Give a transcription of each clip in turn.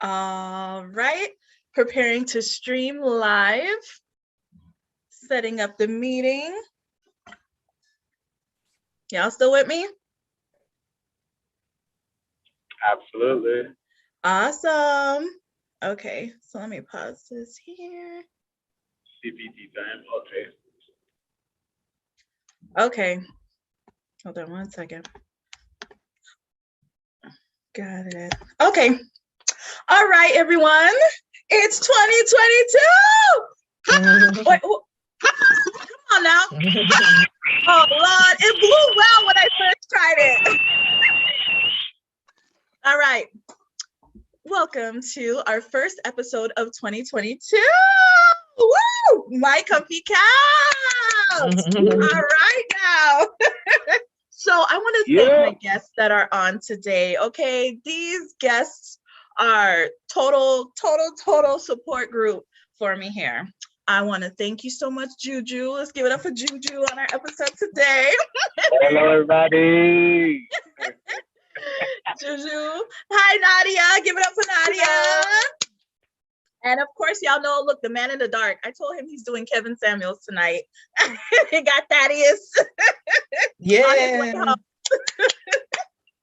All right, preparing to stream live, setting up the meeting. Y'all still with me? Absolutely. Awesome. Okay, so let me pause this here. CPT time. Okay, hold on one second. Got it. Okay. All right, everyone. It's 2022. Wait, come on now. Oh, Lord. It blew well when I first tried it. All right. Welcome to our first episode of 2022. Woo! My comfy couch. All right now. So I want to thank my guests that are on today. Okay, these guests are total support group for me here. I want to thank you so much, Juju. Let's give it up for Juju on our episode today. Hello, everybody. Juju. Hi, Nadia. Give it up for Nadia. And of course, y'all know, look, the man in the dark. I told him he's doing Kevin Samuels tonight. He got Thaddeus. Yeah. On his way home.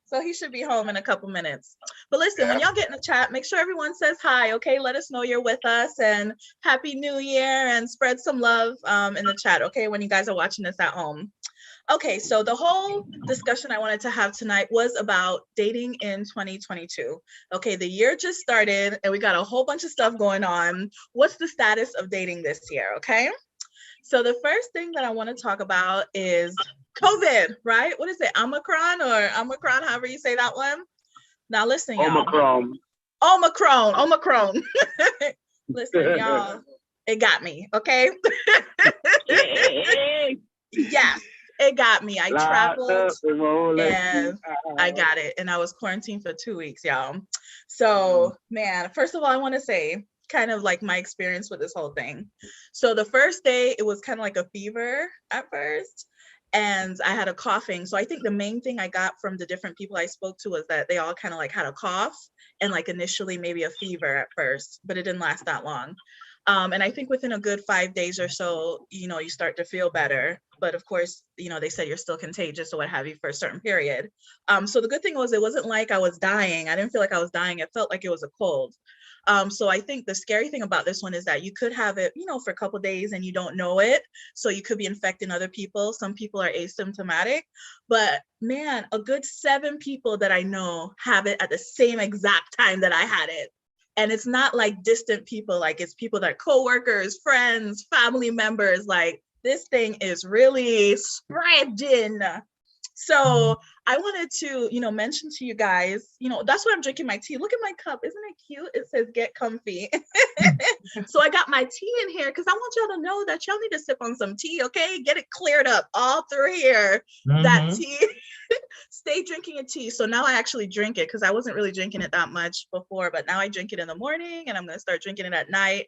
So he should be home in a couple minutes. But listen, when y'all get in the chat, make sure everyone says hi, okay? Let us know you're with us, and Happy New Year, and spread some love in the chat, okay, when you guys are watching this at home. Okay, so the whole discussion I wanted to have tonight was about dating in 2022. Okay, the year just started, and we got a whole bunch of stuff going on. What's the status of dating this year, okay? So the first thing that I want to talk about is COVID, right? What is it, Omicron, however you say that one? Now listen, y'all. Omicron. Listen, y'all, it got me, okay? Yes, it got me. I traveled and I got it, and I was quarantined for 2 weeks, y'all. So, man, first of all, I want to say kind of like my experience with this whole thing. So the first day, it was kind of like a fever at first. And I had a coughing. So I think the main thing I got from the different people I spoke to was that they all kind of like had a cough and like initially maybe a fever at first, but it didn't last that long. And I think within a good 5 days or so, you know, you start to feel better. But of course, you know, they said you're still contagious or what have you for a certain period. So the good thing was it wasn't like I was dying. I didn't feel like I was dying. It felt like it was a cold. So I think the scary thing about this one is that you could have it, you know, for a couple of days and you don't know it. So you could be infecting other people. Some people are asymptomatic, but man, a good 7 people that I know have it at the same exact time that I had it. And it's not like distant people, like it's people that are coworkers, friends, family members, like this thing is really spreading. So I wanted to, you know, mention to you guys, you know, that's why I'm drinking my tea. Look at my cup. Isn't it cute? It says get comfy. So I got my tea in here because I want y'all to know that y'all need to sip on some tea, okay? Get it cleared up all through here. That tea. Stay drinking your tea. So now I actually drink it because I wasn't really drinking it that much before, but now I drink it in the morning and I'm going to start drinking it at night.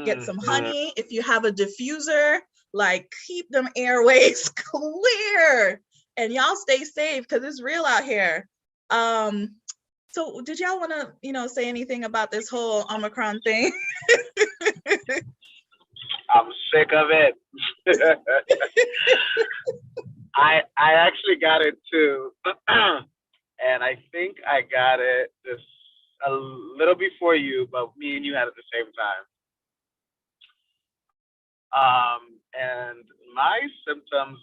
Get some honey. If you have a diffuser, like keep them airways clear. And y'all stay safe because it's real out here. So did y'all want to, you know, say anything about this whole Omicron thing? I'm sick of it. I actually got it too. And I think I got it just a little before you, but me and you had it at the same time. And my symptoms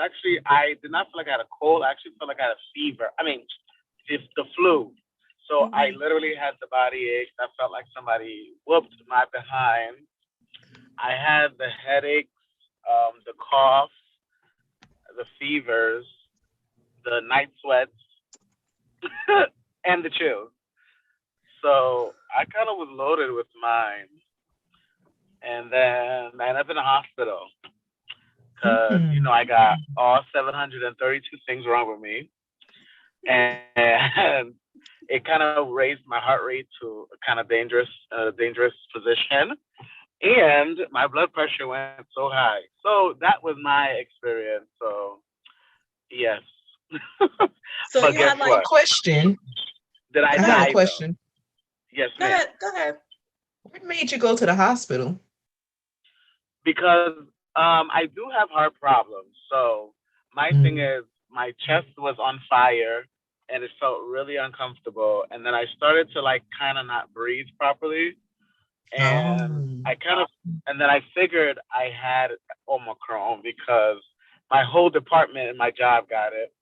actually, I did not feel like I had a cold. I actually felt like I had a fever. I mean, the flu. So I literally had the body aches. I felt like somebody whooped my behind. I had the headaches, the cough, the fevers, the night sweats, and the chills. So I kind of was loaded with mine. And then I ended up in the hospital because, you know, I got all 732 things wrong with me. And it kind of raised my heart rate to a kind of dangerous position. And my blood pressure went so high. So that was my experience. So, yes. So you had like a question. Did I I die, have a question. Though? Yes, Go ma'am. ahead. Go ahead. What made you go to the hospital? Because I do have heart problems. So my thing is, my chest was on fire and it felt really uncomfortable. And then I started to like kind of not breathe properly. And and then I figured I had Omicron because my whole department and my job got it.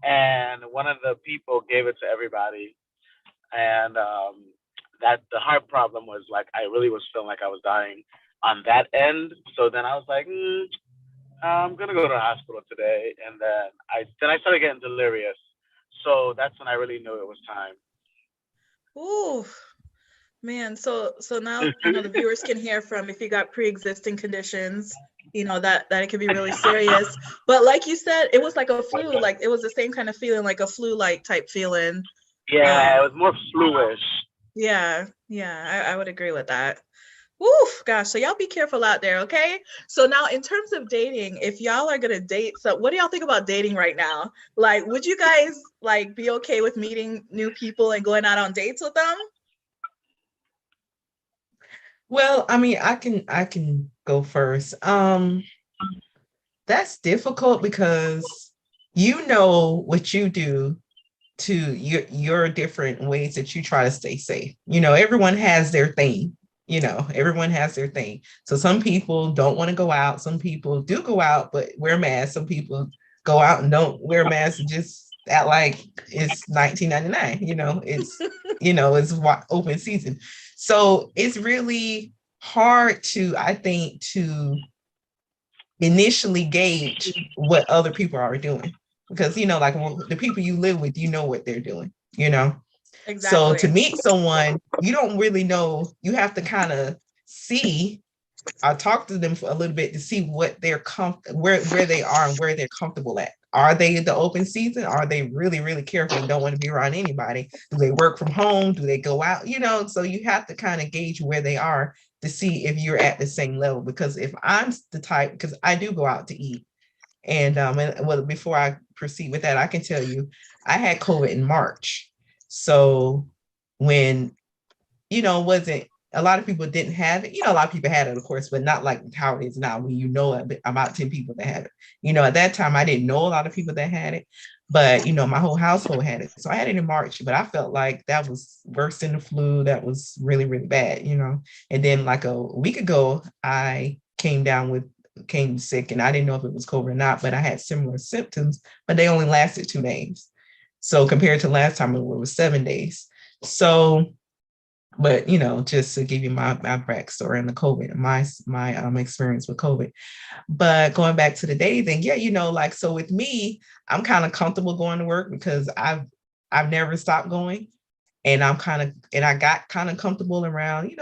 And one of the people gave it to everybody. And that the heart problem was like, I really was feeling like I was dying on that end. So then I was like, I'm gonna go to the hospital today, and then I started getting delirious. So that's when I really knew it was time. Ooh, man. So now the viewers can hear from if you got pre-existing conditions, that it can be really serious. But like you said, it was like a flu. Like it was the same kind of feeling, like a flu-like type feeling. Yeah, it was more fluish. Yeah, I would agree with that. Woof, gosh, so y'all be careful out there, okay? So now in terms of dating, if y'all are gonna date, so what do y'all think about dating right now? Like, would you guys like be okay with meeting new people and going out on dates with them? Well, I mean, I can go first. That's difficult because you know what you do to your different ways that you try to stay safe. Everyone has their thing. Everyone has their thing. So some people don't want to go out. Some people do go out but wear masks. Some people go out and don't wear masks and just act like it's 1999. It's open season. So it's really hard I think, to initially gauge what other people are doing, because like the people you live with, what they're doing. Exactly. So to meet someone, you don't really know. You have to kind of see or talk to them for a little bit to see what they're where they are and where they're comfortable at. Are they the open season? Are they really, really careful and don't want to be around anybody? Do they work from home? Do they go out? So you have to kind of gauge where they are to see if you're at the same level. Because if I'm the type, because I do go out to eat, and well, before I proceed with that, I can tell you, I had COVID in March. So when, wasn't, a lot of people didn't have it. A lot of people had it, of course, but not like how it is now, when about 10 people that have it. At that time, I didn't know a lot of people that had it, but, my whole household had it. So I had it in March, but I felt like that was worse than the flu. That was really, really bad, And then like a week ago, I came sick, and I didn't know if it was COVID or not, but I had similar symptoms, but they only lasted 2 days. So compared to last time, it was 7 days. So, but just to give you my backstory on the COVID, my experience with COVID. But going back to the dating thing, yeah, so with me, I'm kind of comfortable going to work because I've never stopped going, and I got kind of comfortable around,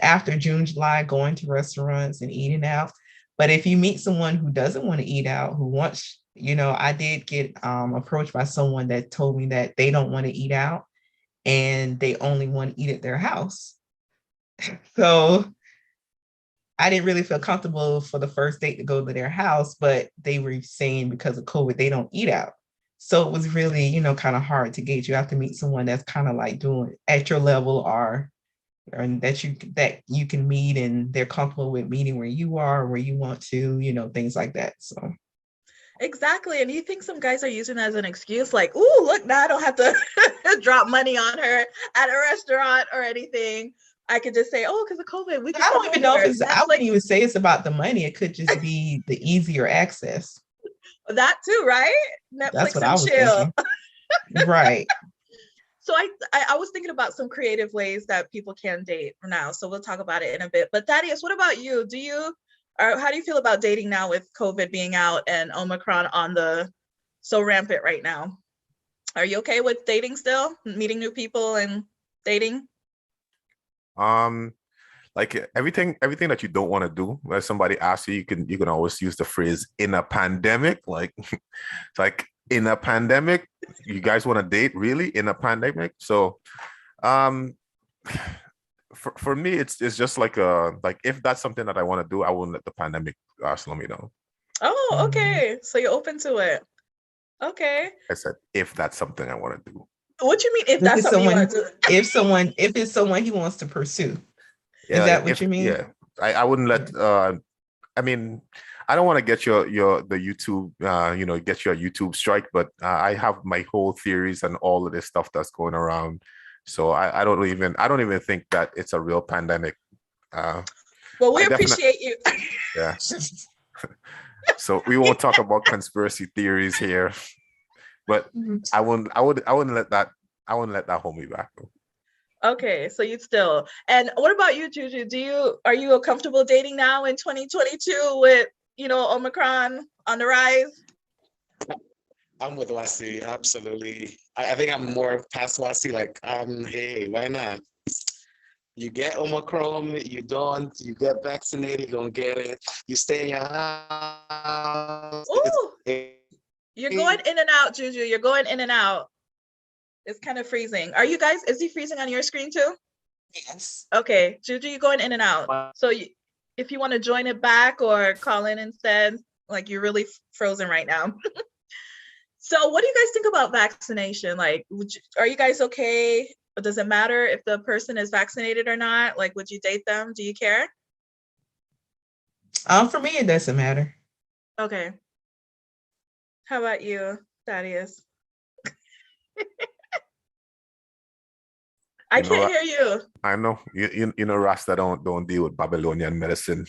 after June, July, going to restaurants and eating out. But if you meet someone who doesn't want to eat out, who wants, I did get approached by someone that told me that they don't want to eat out and they only want to eat at their house. So I didn't really feel comfortable for the first date to go to their house, but they were saying because of COVID, they don't eat out. So it was really, kind of hard to gauge. You have to meet someone that's kind of like doing at your level, or that you can meet and they're comfortable with meeting where you are, where you want to, things like that. So. Exactly. And you think some guys are using that as an excuse, like, ooh, look, now I don't have to drop money on her at a restaurant or anything. I could just say, oh, because of COVID, we can. I don't even know if I wouldn't even say it's about the money. It could just be the easier access. That too, right? Netflix. That's what I was chill. Thinking. Right. So I was thinking about some creative ways that people can date now. So we'll talk about it in a bit. But Thaddeus, what about you? How do you feel about dating now with COVID being out and Omicron so rampant right now? Are you okay with dating still, meeting new people and dating? Like everything that you don't want to do, when somebody asks you, you can always use the phrase "in a pandemic." Like, it's like, in a pandemic, you guys want to date, really, in a pandemic? So, for me, it's just like if that's something that I want to do, I wouldn't let the pandemic slow me down. Oh, okay. So you're open to it. Okay. I said if that's something I want to do. What you mean if that's something you want to do? If it's someone he wants to pursue. Yeah, Is that what you mean? Yeah. I wouldn't let I mean, I don't want to get the YouTube get your YouTube strike, but I have my whole theories and all of this stuff that's going around. So I don't even think that it's a real pandemic. Well, we appreciate you. Yeah. So we won't talk about conspiracy theories here, but I wouldn't let that hold me back. Okay, so you'd still. And what about you, Juju? Are you comfortable dating now in 2022 with, Omicron on the rise? I'm with Wasi, absolutely. I think I'm more past Wasi, like, hey, why not? You get Omicron, you don't, you get vaccinated, you don't get it. You stay in your house. Ooh, you're going in and out, Juju. You're going in and out. It's kind of freezing. Is he freezing on your screen too? Yes. Okay, Juju, you're going in and out. So if you want to join it back or call in instead, like you're really frozen right now. So what do you guys think about vaccination? Like, are you guys okay? Or does it matter if the person is vaccinated or not? Like, would you date them? Do you care? For me, it doesn't matter. Okay. How about you, Thaddeus? I can't hear you. I know. You know, Rasta don't deal with Babylonian medicine.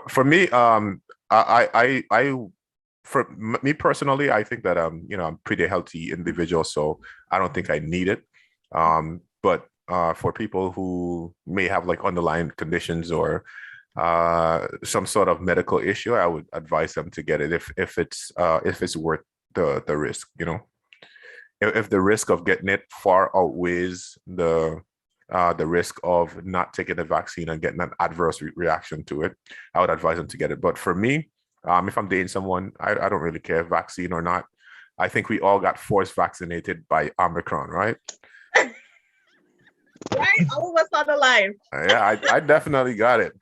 For me, for me personally, I think that I'm a pretty healthy individual, so I don't think I need it. But for people who may have like underlying conditions or some sort of medical issue, I would advise them to get it if it's worth the risk. If the risk of getting it far outweighs the risk of not taking the vaccine and getting an adverse reaction to it, I would advise them to get it. But for me, if I'm dating someone, I don't really care if vaccine or not. I think we all got forced vaccinated by Omicron, right? Right? All of us on the line. Yeah, I definitely got it.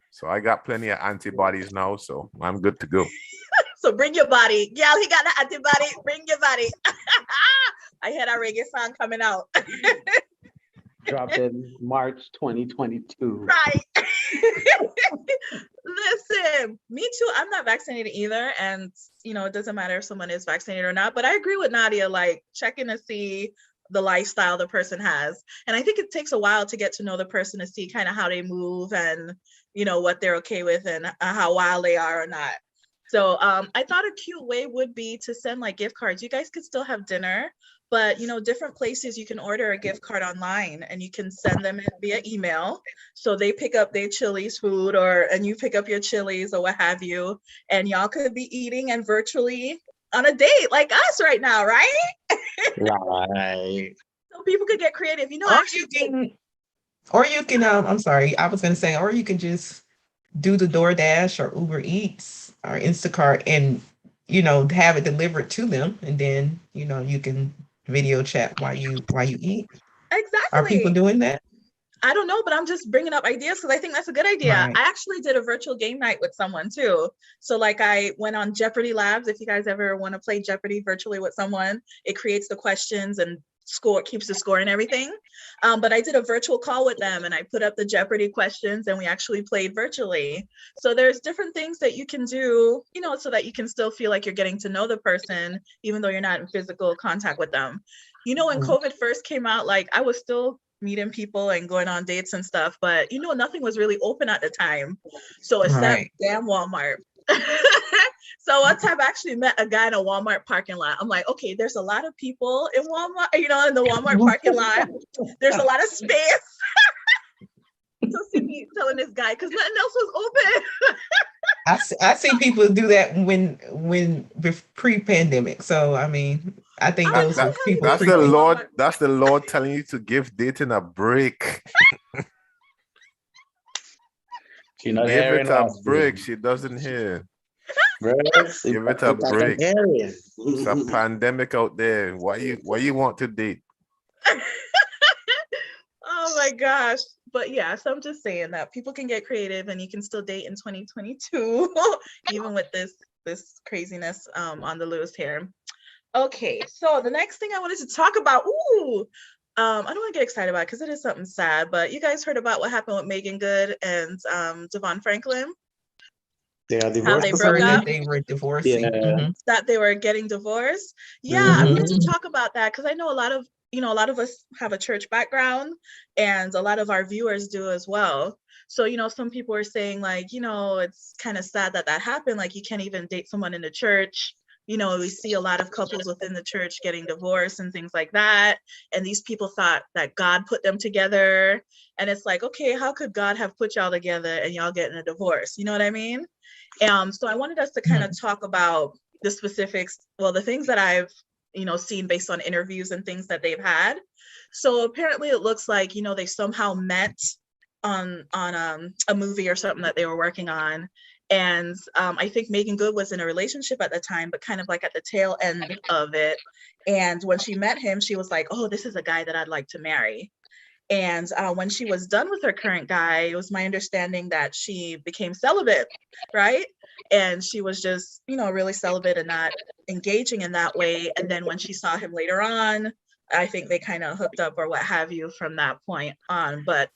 So I got plenty of antibodies now, so I'm good to go. So bring your body. Yeah, he got the antibody. Bring your body. I had our reggae song coming out. Dropped in March 2022. Right. Listen, me too. I'm not vaccinated either. And, it doesn't matter if someone is vaccinated or not. But I agree with Nadia, like checking to see the lifestyle the person has. And I think it takes a while to get to know the person to see kind of how they move and, what they're okay with and how wild they are or not. So I thought a cute way would be to send like gift cards. You guys could still have dinner, but different places you can order a gift card online and you can send them via email. So they pick up their Chili's food and you pick up your Chili's or what have you, and y'all could be eating and virtually on a date like us right now, right? Right. So people could get creative, Or you can I'm sorry, I was gonna say, or you can just do the DoorDash or Uber Eats or Instacart and have it delivered to them, and then you can video chat while you eat. Exactly. Are people doing that? I don't know, but I'm just bringing up ideas because I think that's a good idea. Right. I actually did a virtual game night with someone too. So like I went on Jeopardy Labs. If you guys ever want to play Jeopardy virtually with someone, it creates the questions and keeps the score and everything. But I did a virtual call with them and I put up the Jeopardy questions and we actually played virtually. So there's different things that you can do, so that you can still feel like you're getting to know the person, even though you're not in physical contact with them. When COVID first came out, like I was still meeting people and going on dates and stuff, but nothing was really open at the time. So except damn Walmart. So one time I actually met a guy in a Walmart parking lot. I'm like, okay, there's a lot of people in Walmart, in the Walmart parking lot. There's a lot of space. So see me telling this guy, because nothing else was open. I see people do that when pre-pandemic. So I mean, I think those are people. That's the Lord telling you to give dating a break. Give it a break. She doesn't hear. Give it a break. It's a pandemic out there. Why you want to date? Oh my gosh. But yeah, so I'm just saying that people can get creative and you can still date in 2022, even with this this craziness on the loose here. Okay, so the next thing I wanted to talk about, I don't want to get excited about it because it is something sad, but you guys heard about what happened with Meagan Good and DeVon Franklin? They are How divorced. they broke Heard up? that they were divorcing. Yeah. Mhm. That they were getting divorced. Yeah, I Mhm. wanted to talk about that because I know a lot of us have a church background, and a lot of our viewers do as well. So, some people are saying like, it's kind of sad that happened. Like, you can't even date someone in the church. We see a lot of couples within the church getting divorced and things like that. And these people thought that God put them together. And it's like, okay, how could God have put y'all together and y'all getting a divorce? You know what I mean? So I wanted us to kind of talk about the specifics, well, the things that I've, seen based on interviews and things that they've had. So apparently it looks like, they somehow met on a movie or something that they were working on. And I think Meagan Good was in a relationship at the time, but kind of like at the tail end of it. And when she met him, she was like, oh, this is a guy that I'd like to marry. And when she was done with her current guy, it was my understanding that she became celibate, right? And she was just, really celibate and not engaging in that way. And then when she saw him later on, I think they kind of hooked up or what have you from that point on. But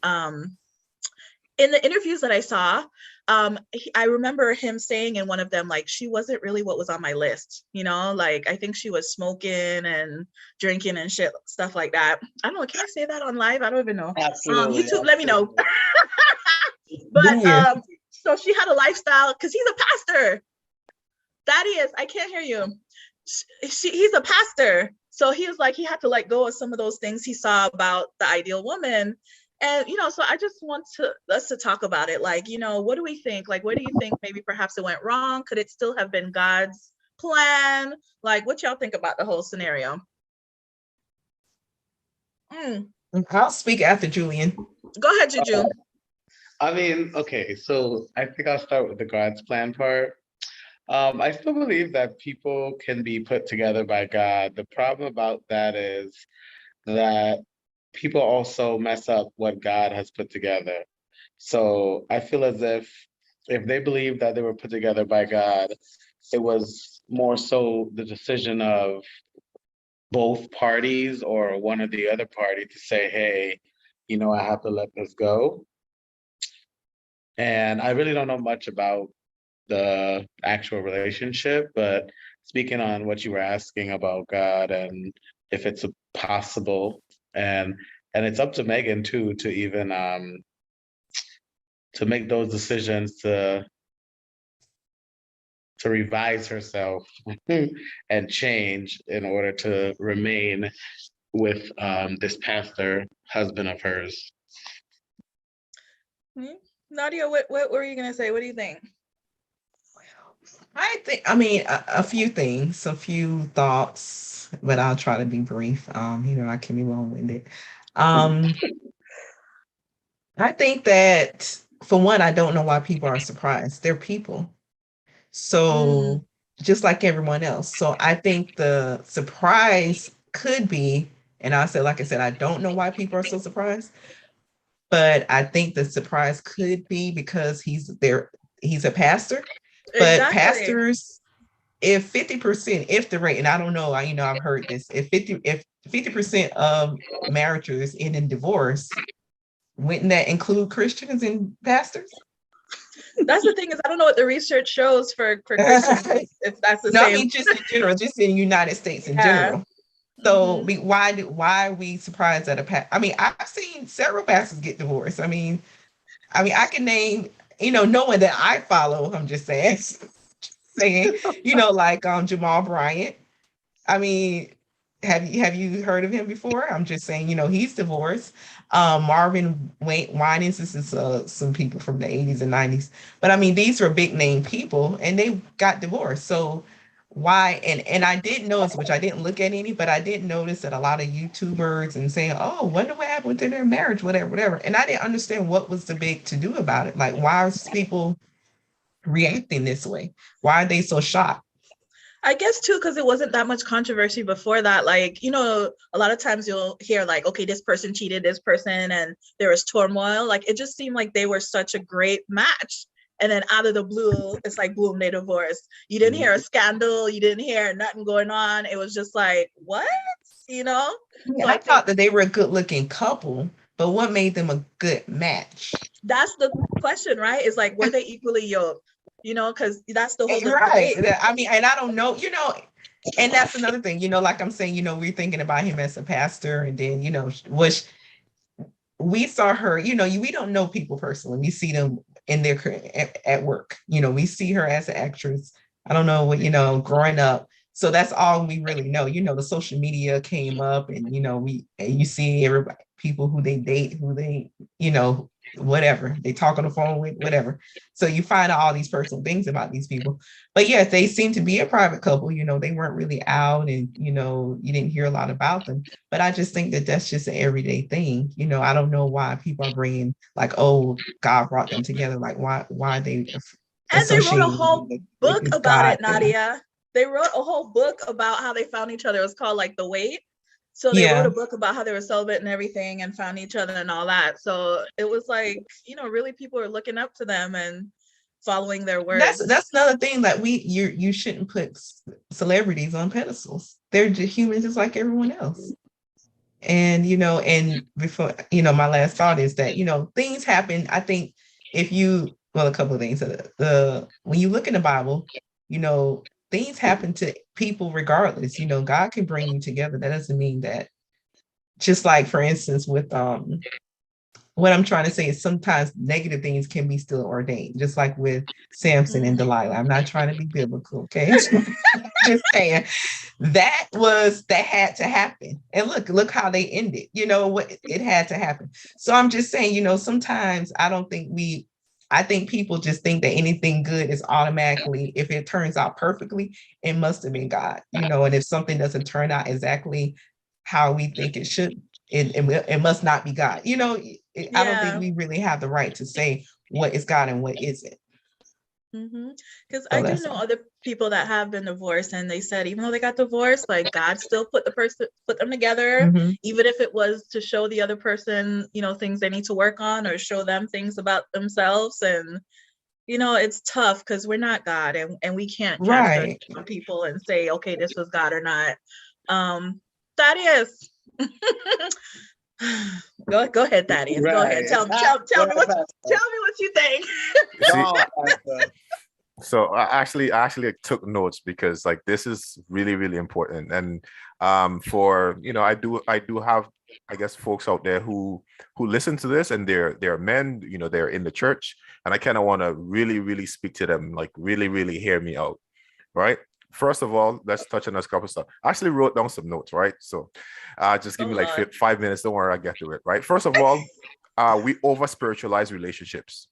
in the interviews that I saw, I remember him saying in one of them, like, she wasn't really what was on my list, like, I think she was smoking and drinking and shit, stuff like that. I don't know, can I say that on live? I don't even know. Absolutely. YouTube, let me know. Yeah. But so she had a lifestyle, because he's a pastor. Thaddeus, I can't hear you. He's a pastor. So he was like, he had to let go of some of those things he saw about the ideal woman. And, so I just want us to talk about it. Like, what do we think? Like, what do you think maybe perhaps it went wrong? Could it still have been God's plan? Like, what y'all think about the whole scenario? I'll speak after Julian. Go ahead, Juju. I mean, okay, so I think I'll start with the God's plan part. I still believe that people can be put together by God. The problem about that is that people also mess up what God has put together. So I feel as if they believe that they were put together by God, it was more so the decision of both parties or one or the other party to say, hey, I have to let this go. And I really don't know much about the actual relationship, but speaking on what you were asking about God and if it's possible, and it's up to Meagan too to even to make those decisions to revise herself and change in order to remain with this pastor husband of hers. Nadia, what were you gonna say? What do you think? I mean, a few things, a few thoughts, but I'll try to be brief. I can be long-winded. I think that, for one, I don't know why people are surprised. They're people. So just like everyone else. So I think the surprise could be, and like I said, I don't know why people are so surprised, but I think the surprise could be because he's a pastor. But Exactly. pastors, if 50%, if the rate, and I don't know, I've heard this, if 50% of marriages end in divorce, wouldn't that include Christians and pastors? That's the thing, is I don't know what the research shows for Christians, if that's the same. I mean, just in general, just in the United States in general. So why are we surprised that I mean, I've seen several pastors get divorced. I mean, I can name, no one that I follow, I'm just saying, like Jamal Bryant. I mean, have you heard of him before? I'm just saying, he's divorced. Marvin Winans, this is some people from the 80s and 90s. But I mean, these were big name people and they got divorced. So why? And I did notice, which I didn't look at any, but I did notice that a lot of YouTubers and saying, oh, wonder what happened to their marriage, whatever. And I didn't understand what was the big to do about it. Like, why are people reacting this way? Why are they so shocked? I guess too, because it wasn't that much controversy before that. Like, a lot of times you'll hear like, okay, this person cheated this person and there was turmoil. Like, it just seemed like they were such a great match. And then out of the blue, it's like, boom, they divorced. You didn't hear a scandal. You didn't hear nothing going on. It was just like, what? You know? Yeah, so I thought that they were a good looking couple, but what made them a good match? That's the question, right? It's like, were they equally yoked? You know, because that's the whole right. I mean, and I don't know, you know, and that's another thing, you know, like I'm saying, you know, we're thinking about him as a pastor, and then, you know, we saw her, you know, we don't know people personally. We see them in their at work. You know, we see her as an actress. I don't know what, you know, growing up. So that's all we really know. You know, the social media came up, and, you know, you see everybody, people who they date, who they, you know, whatever they talk on the phone with, whatever. So you find out all these personal things about these people. But yeah, they seem to be a private couple. You know, they weren't really out, and, you know, you didn't hear a lot about them. But I just think that that's just an everyday thing. You know, I don't know why people are bringing like, oh, God brought them together. Like, why they and they wrote a whole book about God it, Nadia. Thing. They wrote a whole book about how they found each other. It was called like The Wait. So they wrote a book about how they were celibate and everything, and found each other and all that. So it was like, you know, really people are looking up to them and following their words. That's another thing that you shouldn't put celebrities on pedestals. They're just humans just like everyone else. And, you know, and before, you know, my last thought is that, you know, things happen. I think a couple of things. When you look in the Bible, you know, things happen to people regardless. You know, God can bring you together. That doesn't mean that, just like, for instance, with what I'm trying to say is sometimes negative things can be still ordained, just like with Samson and Delilah. I'm not trying to be biblical, okay? Just saying that had to happen. And look how they ended. You know what? It had to happen. So I'm just saying, you know, sometimes I think people just think that anything good is automatically, if it turns out perfectly, it must have been God, you know, and if something doesn't turn out exactly how we think it should, it must not be God. You know, I don't think we really have the right to say what is God and what isn't. Because I do know other people that have been divorced, and they said even though they got divorced, like God still put them together, even if it was to show the other person, you know, things they need to work on, or show them things about themselves. And, you know, it's tough because we're not God, and we can't cast judgment on people and say, okay, this was God or not. Thaddeus. Go ahead, Thaddeus. Go ahead. Tell me what you think. So I actually took notes because, like, this is really, really important. And for, you know, I do have, I guess, folks out there who listen to this, and they're men, you know, they're in the church, and I kind of want to really, really speak to them, like really, really hear me out, right? First of all, let's touch on this couple stuff. I actually wrote down some notes, right? So just give me like 5 minutes. Don't worry, I'll get to it, right? First of all, we over spiritualize relationships.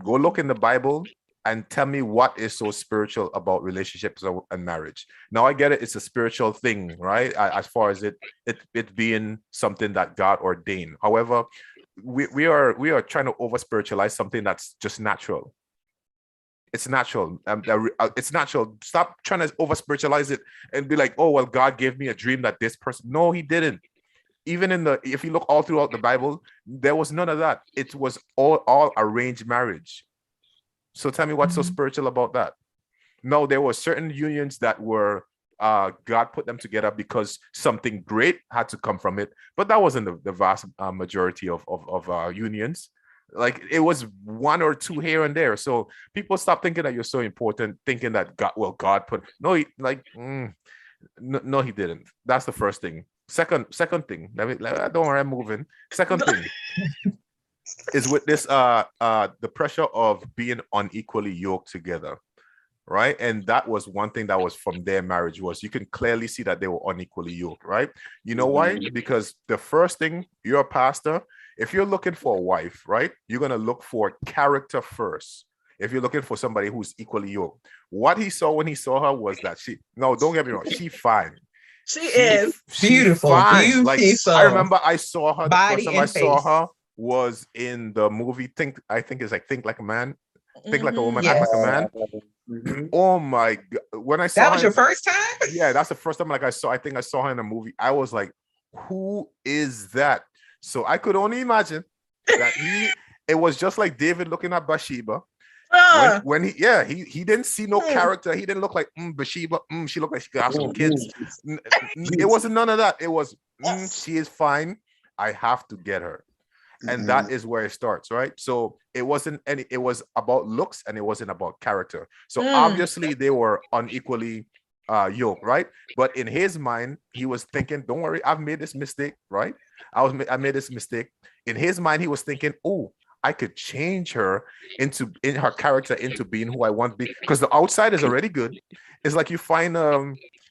Go look in the Bible and tell me what is so spiritual about relationships and marriage. Now I get it; it's a spiritual thing, right? As far as it being something that God ordained. However, we are trying to over spiritualize something that's just natural. It's natural. It's natural. Stop trying to over spiritualize it and be like, oh, well, God gave me a dream that this person. No, he didn't. Even if you look all throughout the Bible, there was none of that. It was all arranged marriage. So tell me what's so spiritual about that? No, there were certain unions that were God put them together because something great had to come from it. But that wasn't the vast majority of unions. Like, it was one or two here and there. So people stop thinking that you're so important, thinking that God put no, no, he didn't. That's the first thing. Second thing. Don't worry, I'm moving. Second thing is with this the pressure of being unequally yoked together, right? And that was one thing that was from their marriage, was you can clearly see that they were unequally yoked, right? You know why? Because the first thing, you're a pastor. If you're looking for a wife, right, you're going to look for character first. If you're looking for somebody who's equally yoked, what he saw when he saw her was that don't get me wrong, she's fine. She is beautiful. Fine. Like, I remember I saw her, the first time I saw her was in the movie Think Like a Man, Think Like a Woman, Act Like a Man. Oh my God. When I saw that was your first time? Yeah, that's the first time. Like, I think I saw her in a movie. I was like, who is that? So I could only imagine that it was just like David looking at Bathsheba. When he didn't see no character. He didn't look like Bathsheba. She looked like she could have some kids. It wasn't none of that. It was she is fine. I have to get her. And that is where it starts, right? So it wasn't any, it was about looks and it wasn't about character. So obviously they were unequally yoked, right? But in his mind, he was thinking, don't worry, I've made this mistake, right? I made this mistake. In his mind, he was thinking, oh, I could change her in her character into being who I want to be. Because the outside is already good. It's like you find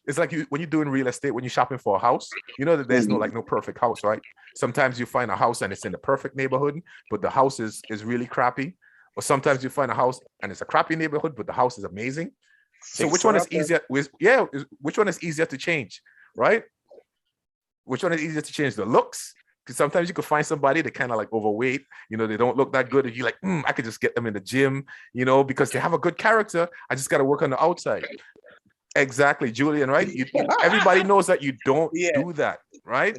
it's like when you're doing real estate, when you're shopping for a house, you know that there's no perfect house, right? Sometimes you find a house and it's in the perfect neighborhood, but the house is really crappy. Or sometimes you find a house and it's a crappy neighborhood, but the house is amazing. So which one is easier? Which one is easier to change, right? Which one is easier to change? The looks? Because sometimes you could find somebody that kind of like overweight, you know, they don't look that good. And you're like, I could just get them in the gym, you know, because they have a good character. I just got to work on the outside. Exactly, Julian, right? Everybody knows that you don't do that, right?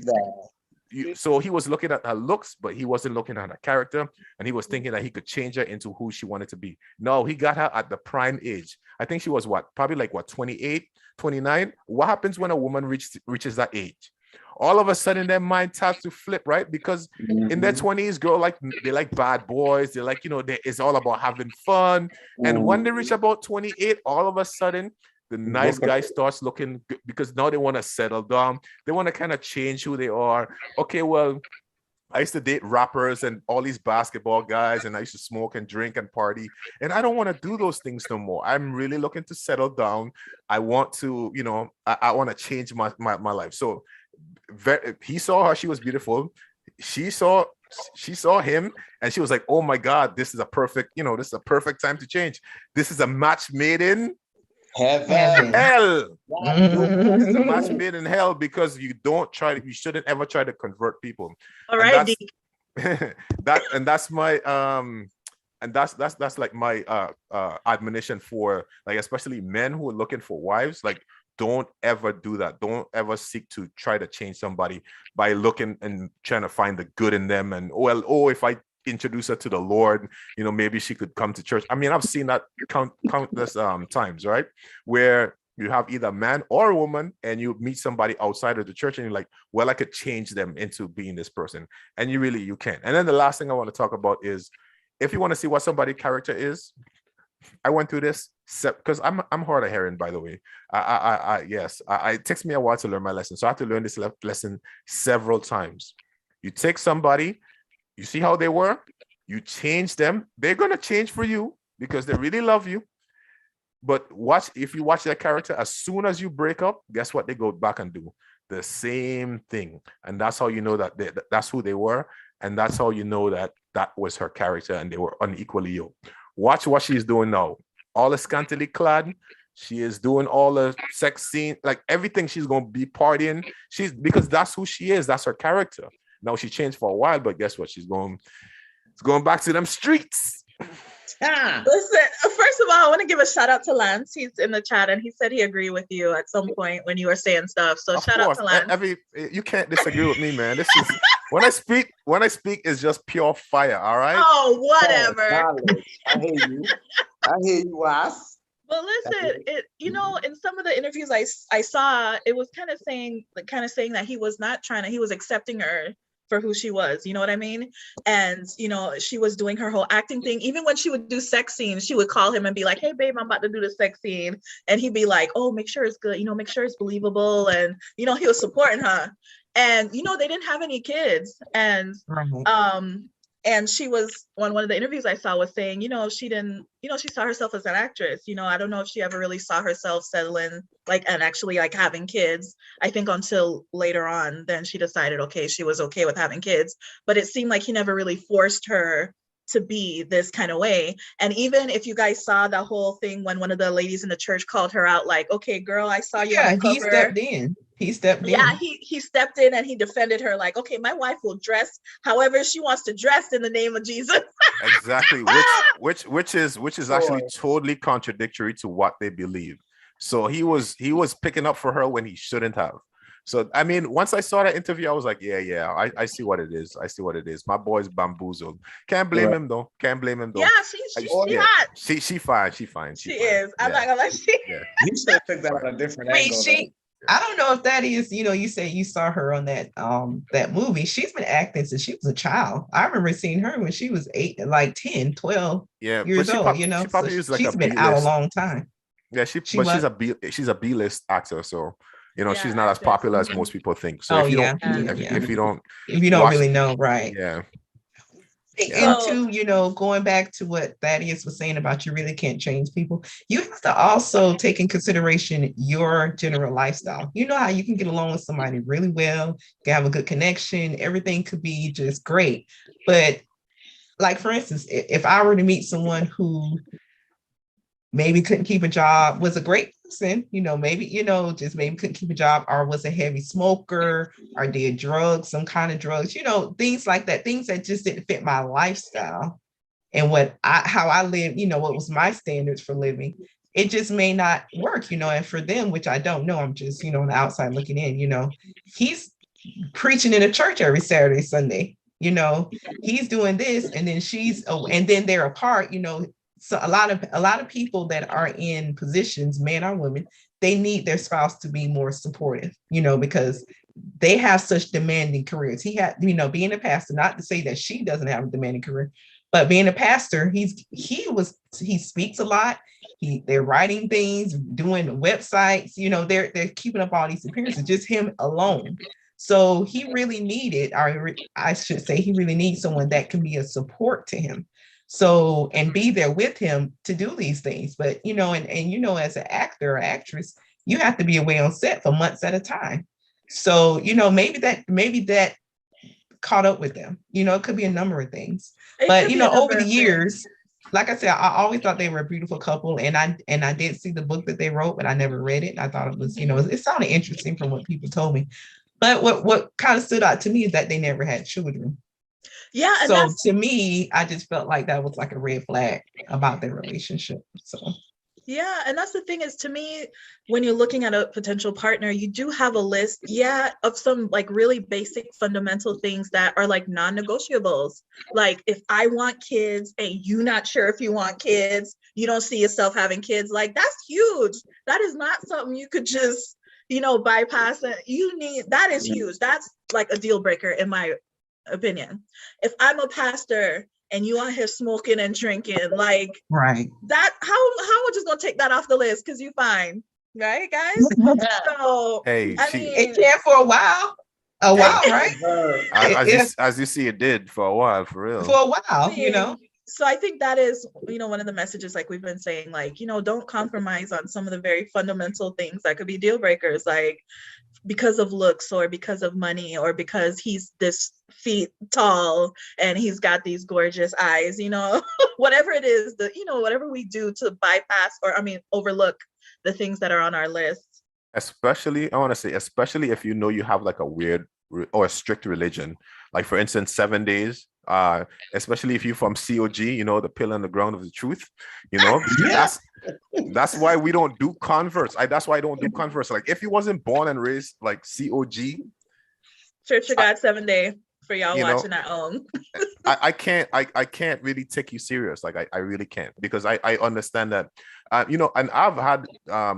So he was looking at her looks, but he wasn't looking at her character. And he was thinking that he could change her into who she wanted to be. No, he got her at the prime age. I think she was probably like 28, 29. What happens when a woman reaches that age? All of a sudden their mind starts to flip, right? Because in their 20s, they like bad boys. They're like, you know, it's all about having fun. And when they reach about 28, all of a sudden, the nice guy starts looking good because now they want to settle down. They want to kind of change who they are. Okay, well, I used to date rappers and all these basketball guys, and I used to smoke and drink and party. And I don't want to do those things no more. I'm really looking to settle down. I want to, you know, I want to change my life. So he saw her, she was beautiful. She saw him and she was like, oh my God, this is a perfect time to change. This is a match made in hell. This is a match made in hell because you shouldn't ever try to convert people. All right. That's my and that's like my admonition for like especially men who are looking for wives. Like, don't ever do that. Don't ever seek to try to change somebody by looking and trying to find the good in them. And if I introduce her to the Lord, you know, maybe she could come to church. I mean, I've seen that countless times, right? Where you have either a man or a woman and you meet somebody outside of the church and you're like, well, I could change them into being this person. And you can't. And then the last thing I want to talk about is if you want to see what somebody's character is, I went through this because I'm hard of hearing, by the way. It takes me a while to learn my lesson. So I have to learn this lesson several times. You take somebody, you see how they were, you change them. They're going to change for you because they really love you. But if you watch their character, as soon as you break up, guess what? They go back and do the same thing. And that's how you know that that's who they were. And that's how you know that was her character and they were unequally yoked. Watch what she's doing now. All the scantily clad. She is doing all the sex scene, like everything. She's going to be partying. Because that's who she is. That's her character. Now she changed for a while, but guess what? She's going back to them streets. Listen, first of all, I want to give a shout out to Lance. He's in the chat and he said he agreed with you at some point when you were saying stuff. So shout out to Lance. You can't disagree with me, man. This is when I speak is just pure fire. All right. Oh, whatever. I hear you, Ross. But listen, in some of the interviews I saw, it was kind of saying that he was not he was accepting her for who she was, you know what I mean? And, you know, she was doing her whole acting thing. Even when she would do sex scenes, she would call him and be like, hey, babe, I'm about to do the sex scene. And he'd be like, oh, make sure it's good, you know, make sure it's believable. And, you know, he was supporting her. And, you know, they didn't have any kids. And, and she was, one of the interviews I saw was saying, you know, she saw herself as an actress. You know, I don't know if she ever really saw herself settling, and actually having kids. I think until later on, then she decided, okay, she was okay with having kids. But it seemed like he never really forced her to be this kind of way. And even if you guys saw the whole thing when one of the ladies in the church called her out, like, okay, girl, I saw you on the cover. He stepped in. He stepped in and he defended her like, okay, my wife will dress however she wants to dress in the name of Jesus. Exactly. Which is actually totally contradictory to what they believe. So he was picking up for her when he shouldn't have. So I mean, once I saw that interview, I was like, yeah, I see what it is. I see what it is. My boy's bamboozled. Can't blame him though. Can't blame him though. Yeah, she's hot. She fine. She fine. She is. I'm not gonna let she. Yeah. You should have took that on a different angle. I don't know if that is, you say you saw her on that movie. She's been acting since she was a child. I remember seeing her when she was 10, 12 years old, she's been out a long time. Yeah, she's a B-list actor, so she's not as popular as most people think. So if you don't really know, right? Yeah. Into going back to what Thaddeus was saying about you really can't change people, you have to also take in consideration your general lifestyle. You know how you can get along with somebody really well, you can have a good connection, everything could be just great. But like, for instance, if I were to meet someone who maybe couldn't keep a job, was a great person, maybe couldn't keep a job, or was a heavy smoker, or did drugs, some kind of drugs, things like that, things that just didn't fit my lifestyle and how I live, what was my standards for living, it just may not work, and for them, which I don't know, I'm just, on the outside looking in, he's preaching in a church every Saturday, Sunday, he's doing this, and then and then they're apart, So a lot of people that are in positions, men or women, they need their spouse to be more supportive, because they have such demanding careers. He had, being a pastor, not to say that she doesn't have a demanding career, but being a pastor, he speaks a lot. They're writing things, doing websites, they're keeping up all these appearances, just him alone. So he really needed, or I should say, he really needs someone that can be a support to him. So, and be there with him to do these things. But, as an actor or actress, you have to be away on set for months at a time. So, maybe that caught up with them. It could be a number of things. But, over the years, like I said, I always thought they were a beautiful couple. And I did see the book that they wrote, but I never read it. I thought it was, it sounded interesting from what people told me. But what kind of stood out to me is that they never had children. Yeah. And so to me, I just felt like that was like a red flag about their relationship. So yeah, and that's the thing is, to me, when you're looking at a potential partner, you do have a list, of some like really basic fundamental things that are like non-negotiables. Like, if I want kids and you're not sure if you want kids, you don't see yourself having kids, like that's huge. That is not something you could just, bypass it. That is huge. That's like a deal breaker in my opinion. If I'm a pastor and you out here smoking and drinking, like, right, that how we're just gonna take that off the list because you fine, right, guys? So hey, I mean, it can for a while, right? As you see, it did for a while, for real. For a while, So I think that is, one of the messages, like we've been saying, like, don't compromise on some of the very fundamental things that could be deal breakers, like because of looks or because of money or because he's this feet tall and he's got these gorgeous eyes, whatever it is, whatever we do to bypass overlook the things that are on our list. Especially if you have like a weird or a strict religion, like for instance, 7 days, especially if you're from COG, the pill on the ground of the truth, that's why we don't do converts. That's why I don't do converts. Like, if you wasn't born and raised like COG, Church of God 7 Day, for y'all watching at home. I can't really take you serious. Like, I really can't, because I understand that, and I've had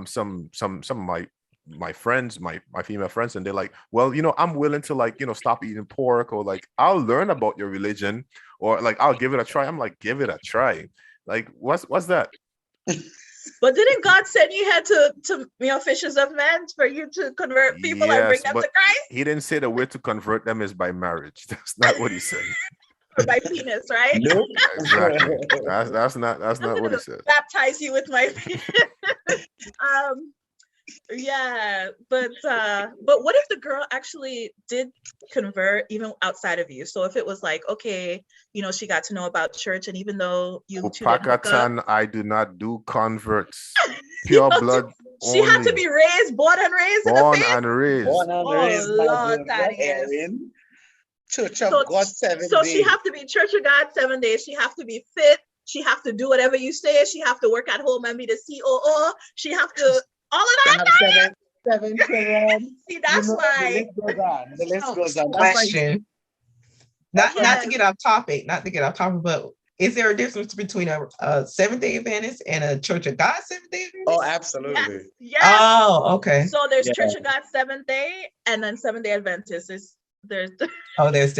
some of my friends, my female friends, and they're like, well, I'm willing to like, stop eating pork, or like, I'll learn about your religion, or like, I'll give it a try. I'm like, give it a try. Like, what's that? But didn't God send you here to fishers of men for you to convert people and bring them to Christ? He didn't say the way to convert them is by marriage. That's not what he said. Or by penis, right? Nope. Exactly. That's not what he said. Baptize you with my penis. Yeah, but what if the girl actually did convert even outside of you? So if it was like, okay, she got to know about church, and even though you two didn't hook up, I do not do converts. Pure blood. She had to be born and raised in the faith. Born and raised. Lord, that is. Church of God 7 days. So she have to be Church of God 7 days. She have to be fit. She have to do whatever you say. She have to work at home and be the COO. She have to all of that. 7 children. See, that's why. The list goes on. The list goes on. That's why Question. Not to get off topic, but is there a difference between a Seventh-day Adventist and a Church of God Seventh-day Adventist? Oh, absolutely. Yes. Oh, okay. So there's Church of God Seventh Day, and then Seventh-day Adventist. There's the difference.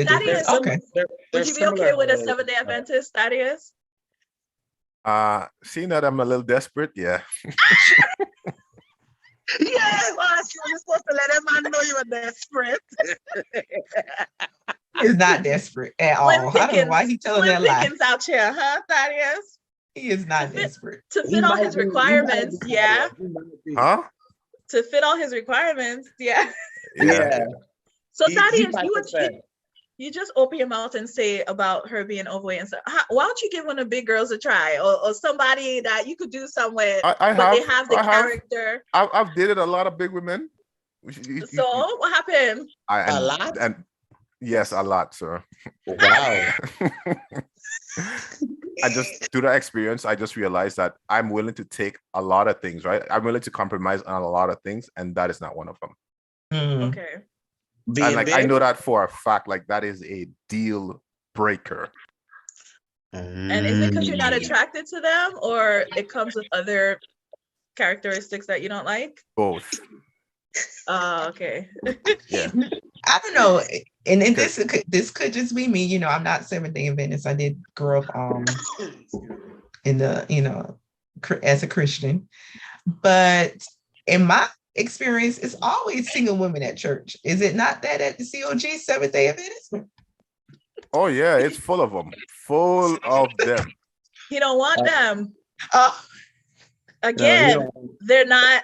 Okay. Would you be okay with a Seventh-day Adventist, Thaddeus? Seeing that I'm a little desperate, yeah. Yes, you're supposed to let him know you were desperate. He's not desperate at all. I don't know why he's telling that lie. Pickens out here, huh, Thaddeus? He is not desperate. To fit all his requirements, yeah. Huh? To fit all his requirements, yeah. Yeah. So Thaddeus, you just open your mouth and say about her being overweight and stuff. Why don't you give one of the big girls a try, or somebody that you could do something with, they have the character. I've dated a lot of big women. So what happened? A lot? And yes, a lot, sir. Wow. I just, through that experience, I just realized that I'm willing to take a lot of things, right? I'm willing to compromise on a lot of things, and that is not one of them. Okay. And like, I know that for a fact, like that is a deal breaker. And is it because you're not attracted to them, or it comes with other characteristics that you don't like? Both. Okay. Yeah. I don't know. And this could just be me. You know, I'm not Seventh-day Adventist. I did grow up in the, as a Christian. But in my experience, it's always single women at church. Is it not that at the COG Seventh-day Adventist? Oh yeah, it's full of them. Full of them. You don't want them. Again, they're not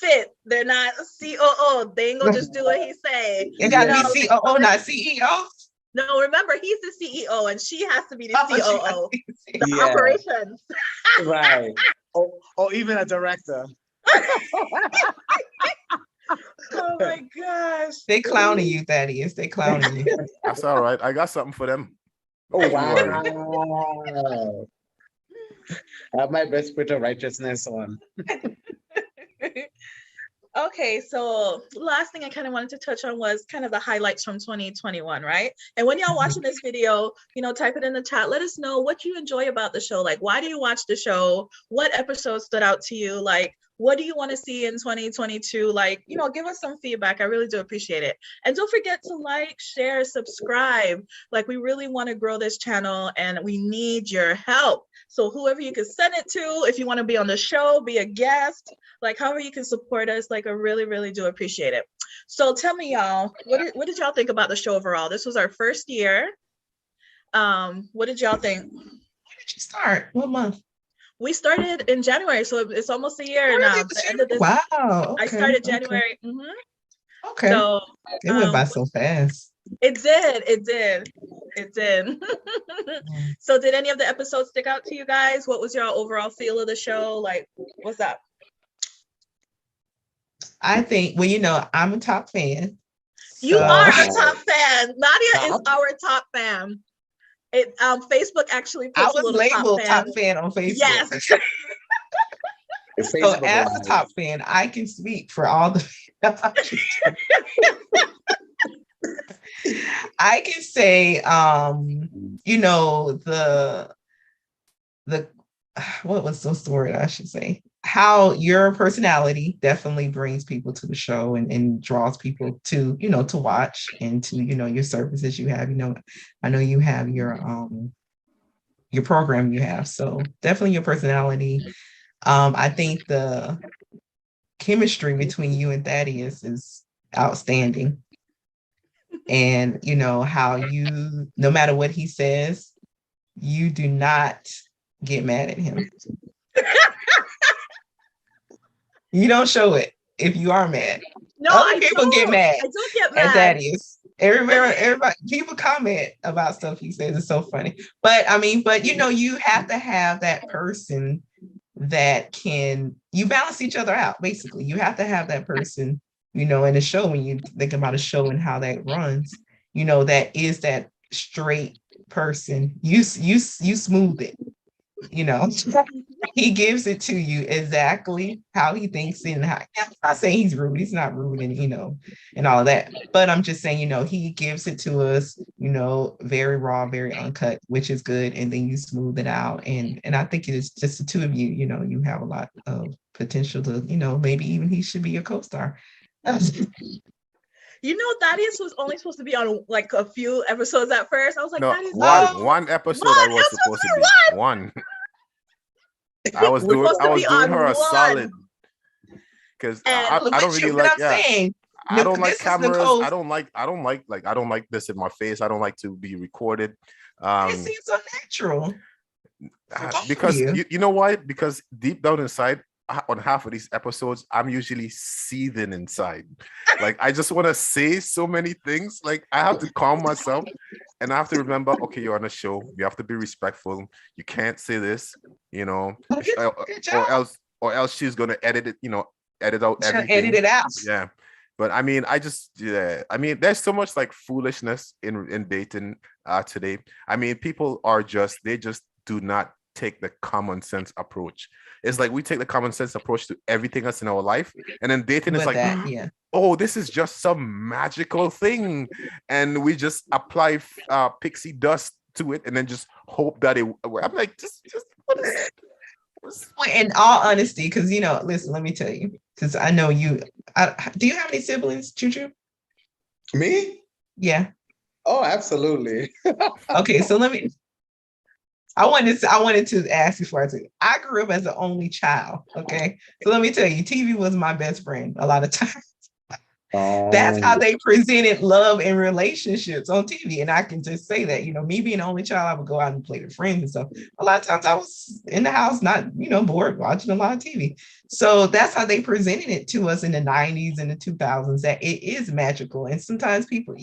fit. They're not COO. They ain't gonna just do what he say. You gotta be COO, not CEO. No, remember, he's the CEO and she has to be the COO. The operations. Right. Or even a director. Oh my gosh. They clowning you, Thaddeus. They clowning you. That's all right. I got something for them. Oh, wow. I have my best bit of righteousness on. Okay, so last thing I kind of wanted to touch on was kind of the highlights from 2021, right? And when y'all watching this video, type it in the chat. Let us know what you enjoy about the show. Like, why do you watch the show? What episodes stood out to you? Like, what do you want to see in 2022? Like, give us some feedback. I really do appreciate it. And don't forget to like, share, subscribe. Like, we really want to grow this channel and we need your help. So whoever you can send it to, if you want to be on the show, be a guest, like however you can support us, like I really, really do appreciate it. So tell me, y'all, what did y'all think about the show overall? This was our first year. What did y'all think? When did you start? What month? We started in January, so it's almost a year now. The end of this, wow. Okay, I started January. Okay. Okay. So it went by so fast. It did. So did any of the episodes stick out to you guys? What was your overall feel of the show? Like, what's up? I think, I'm a top fan. You are a top fan. Nadia is our top fan. Facebook actually puts I was labeled top fan on Facebook. Yes. So as a top fan, I can speak for all the I can say the what was the word I should say? How your personality definitely brings people to the show and draws people to, to watch and to, your services you have. I know you have your program you have. So definitely your personality. I think the chemistry between you and Thaddeus is outstanding. And how you, no matter what he says, you do not get mad at him. You don't show it if you are mad. No, other people get mad. I don't get mad. And Thaddeus. Everybody, people comment about stuff he says. It's so funny. But you have to have that person that you balance each other out. Basically, you have to have that person, in a show, when you think about a show and how that runs, that is that straight person. You smooth it. you know. He gives it to you exactly how he thinks and how. I'm not saying he's rude. He's not rude, and and all of that. But I'm just saying, he gives it to us, very raw, very uncut, which is good. And then you smooth it out, and I think it's just the two of you. You have a lot of potential to, maybe even he should be your co-star. Thaddeus was only supposed to be on like a few episodes at first. I was like, no, Thaddeus, one episode I was supposed to be one. I was doing her a solid because I don't really like I don't like cameras. I don't like this in my face. I don't like to be recorded. It seems so natural. Because you know why? Because deep down inside, on half of these episodes, I'm usually seething inside. Like I just want to say so many things. Like I have to calm myself, and I have to remember, okay, you're on a show. You have to be respectful. You can't say this, or else she's gonna edit it. Edit out everything. Edit it out. Yeah. But I mean, there's so much like foolishness in dating today. I mean, people they just do not take the common sense approach. It's like we take the common sense approach to everything else in our life, and then dating is like, oh, this is just some magical thing, and we just apply pixie dust to it, and then just hope that it. I'm like, just what is? In all honesty, because listen, let me tell you, because I know you. Do you have any siblings, Choo? Me? Yeah. Oh, absolutely. Okay, so I wanted to ask before I grew up as the only child. Okay, so let me tell you, TV was my best friend a lot of times. That's how they presented love and relationships on TV. And I can just say that, me being the only child, I would go out and play with friends and stuff. A lot of times I was in the house, not, bored, watching a lot of TV. So that's how they presented it to us in the 90s and the 2000s, that it is magical. And sometimes people,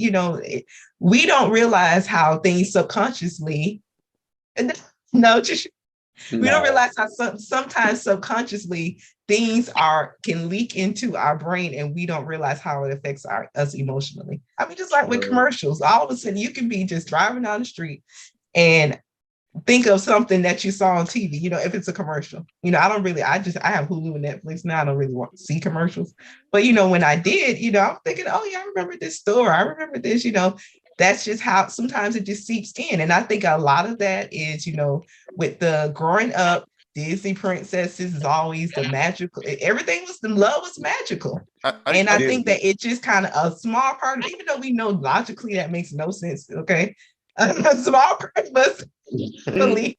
we don't realize how things subconsciously, we don't realize how sometimes subconsciously things can leak into our brain, and we don't realize how it affects us emotionally. I mean, just like with commercials, all of a sudden you can be just driving down the street and think of something that you saw on TV, if it's a commercial. I have Hulu and Netflix now. I don't really want to see commercials. But, when I did, I'm thinking, oh yeah, I remember this store. I remember this, That's just how sometimes it just seeps in. And I think a lot of that is, with the growing up, Disney princesses is always the magical. Everything love was magical. I think that it just kind of a small part of, even though we know logically that makes no sense. Okay. A small part of us believes.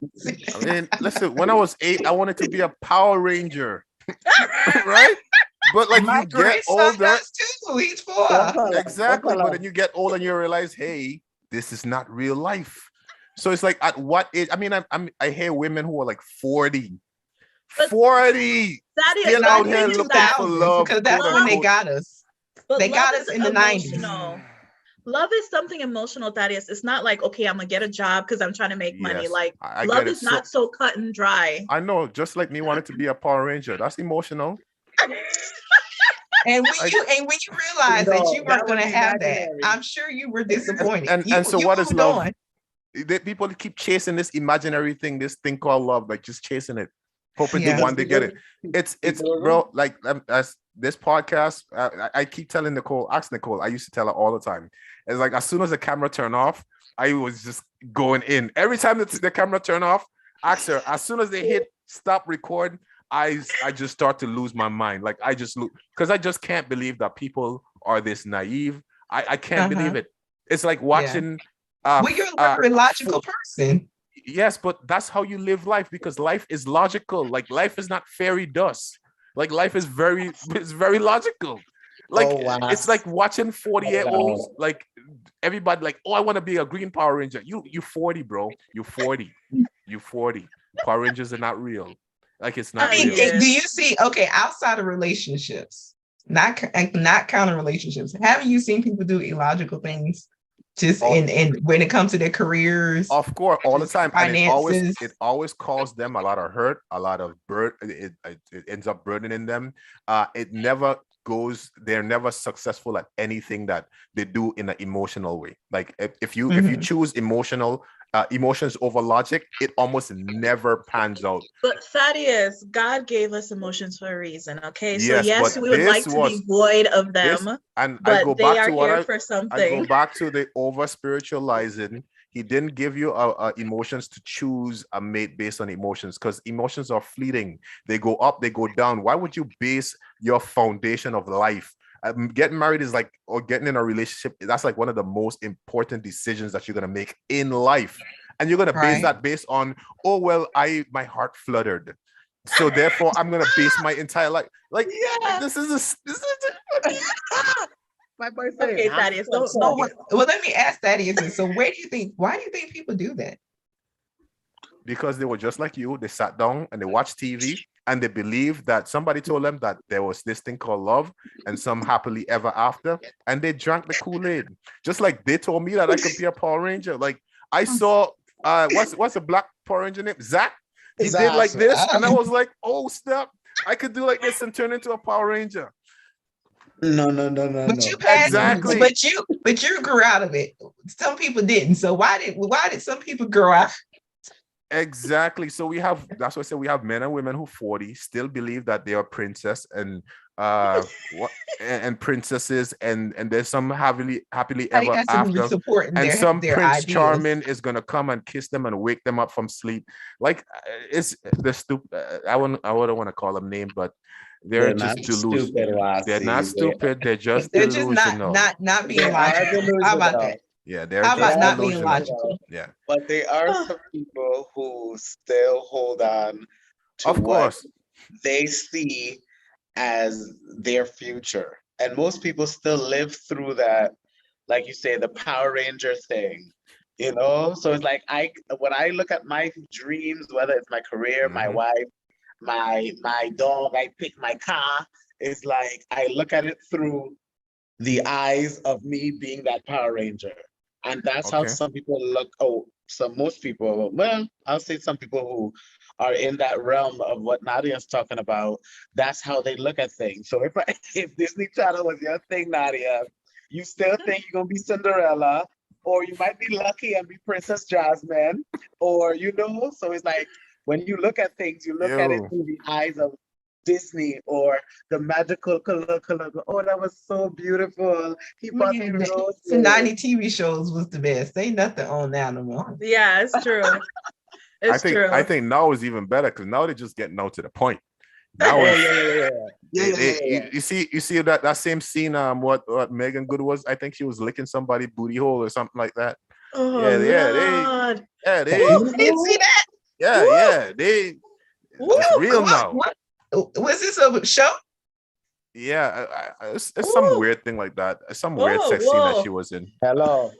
I mean, listen, when I was 8, I wanted to be a Power Ranger. Right? But like you get older, too. He's 4. Exactly. But then you get older and you realize, hey, this is not real life. So it's like, at what age? I mean, I hear women who are like 40. But 40. Still out here looking for love. Because that's when they got us. But they got us in the 90s. Love is something emotional, Thaddeus. It's not like, okay, I'm gonna get a job because I'm trying to make money. Like love is not so cut and dry. I know, just like me wanted to be a Power Ranger. That's emotional. And when you realize that you weren't going to have that, I'm sure you were disappointed. And so what is love? People keep chasing this imaginary thing, this thing called love, like just chasing it, hoping to one day get it. It's bro, like as this podcast, I keep telling Nicole, ask Nicole, I used to tell her all the time. It's like as soon as the camera turned off, I was just going in. Every time the camera turned off, ask her, as soon as they hit stop record, I just start to lose my mind. Like I just lose, because I just can't believe that people are this naive. I can't believe it. It's like watching. Well, you're a very logical person. Yes, but that's how you live life, because life is logical. Like life is not fairy dust. Like life is very logical. Like it's like watching 40-year-olds. Like everybody like, oh, I want to be a Green Power Ranger. You 40, bro. You 40. You 40. Power Rangers are not real. Like it's not real. Do you see, okay, outside of relationships, not counting relationships, haven't you seen people do illogical things just in when it comes to their careers? Of course, all the time. Finances. And it always causes them a lot of hurt, a lot of it ends up burdening them. They're never successful at anything that they do in an emotional way. Like if you choose emotional emotions over logic, it almost never pans out. But Thaddeus, God gave us emotions for a reason, okay? So Yes, yes, but we would like this to be was void of this, them, and I but go they back are to what here for I go something. back to the over spiritualizing. He didn't give you emotions to choose a mate based on emotions, because emotions are fleeting. They go up, they go down. Why would you base your foundation of life? Getting married is like, or getting in a relationship, that's like one of the most important decisions that you're going to make in life. And you're going to base that based on, oh, well, my heart fluttered, so therefore I'm going to base my entire life. Like, this is My boyfriend. Okay, Thaddeus, don't. Well, let me ask Thaddeus. So why do you think people do that? because they were just like you. They sat down and they watched TV and they believed that somebody told them that there was this thing called love and some happily ever after, and they drank the Kool-Aid. Just like they told me that I could be a Power Ranger. Like, I saw what's a black Power Ranger name? Zach. He did like this, and I was like, oh snap, I could do like this and turn into a Power Ranger. No. But you Exactly. But you grew out of it. Some people didn't. So why did some people grow out? Exactly. So that's why I said we have men and women who 40 still believe that they are princess and and princesses, and there's some happily ever after, and some Prince ideals. Charming is gonna come and kiss them and wake them up from sleep. Like, it's the stupid. I wouldn't want to call them names, but they're just delusional. They're not stupid. They're just delusional. Not being logical. How about that? Yeah, they're how just about not being logical? Yeah, but there are some people who still hold on to of course, what they see as their future, and most people still live through that, like you say, the Power Ranger thing, so it's like, when I look at my dreams, whether it's my career, my wife, my dog, I pick my car, it's like I look at it through the eyes of me being that Power Ranger. And that's how some people look. Most people, well, I'll say some people who are in that realm of what Nadia's talking about, that's how they look at things. So if Disney Channel was your thing, Nadia, you still think you're going to be Cinderella, or you might be lucky and be Princess Jasmine, or, so it's like, when you look at things, you look at it through the eyes of Disney or the magical color. Oh, that was so beautiful. He bought me roses. The 90 TV shows was the best. They nothing on now no more. Yeah, it's true. I think now is even better, because now they're just getting out to the point. Now you see that same scene. What Meagan Good was. I think she was licking somebody's booty hole or something like that. Oh, they didn't see that. They. It's real now. What? Was this a show? Yeah, it's some weird thing like that. Some weird sex scene that she was in. Hello.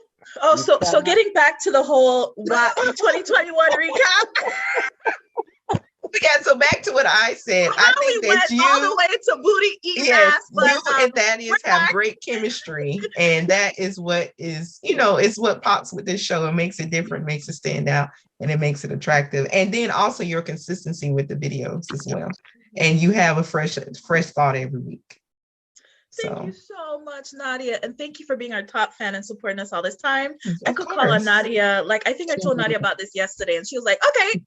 Oh, so getting back to the whole 2021 recap. Yeah, so back to what I said. I think we that went all the way to booty eating ass. But, you and Thaddeus have great chemistry, and that is what is, it's what pops with this show. It makes it different, makes it stand out, and it makes it attractive. And then also your consistency with the videos as well. And you have a fresh thought every week. Thank you so much, Nadia. And thank you for being our top fan and supporting us all this time. I could call on Nadia. Like, I think I told Nadia about this yesterday, and she was like, okay.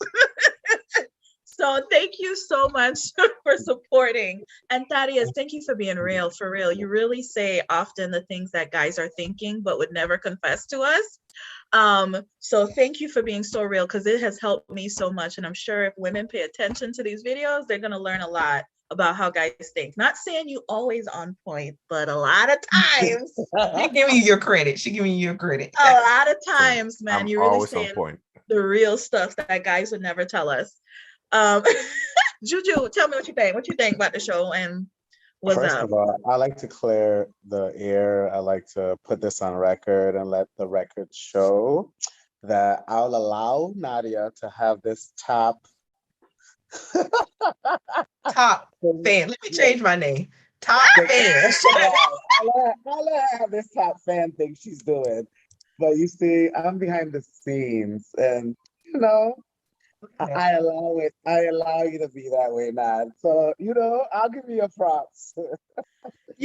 So thank you so much for supporting. And Thaddeus, thank you for being real, for real. You really say often the things that guys are thinking, but would never confess to us. So thank you for being so real, because it has helped me so much. And I'm sure if women pay attention to these videos, they're going to learn a lot about how guys think. Not saying you always on point, but a lot of times. She's giving you your credit. A lot of times, man, I'm you really always saying on point. The real stuff that guys would never tell us. Juju, tell me what you think. What you think about the show and what's First up? of all, I like to clear the air. I like to put this on record and let the record show that I'll allow Nadia to have this top fan. Let me change my name. Top fan. I'll let her have this top fan thing she's doing. But you see, I'm behind the scenes, and I allow it. I allow you to be that way, Nad. So, I'll give you your props.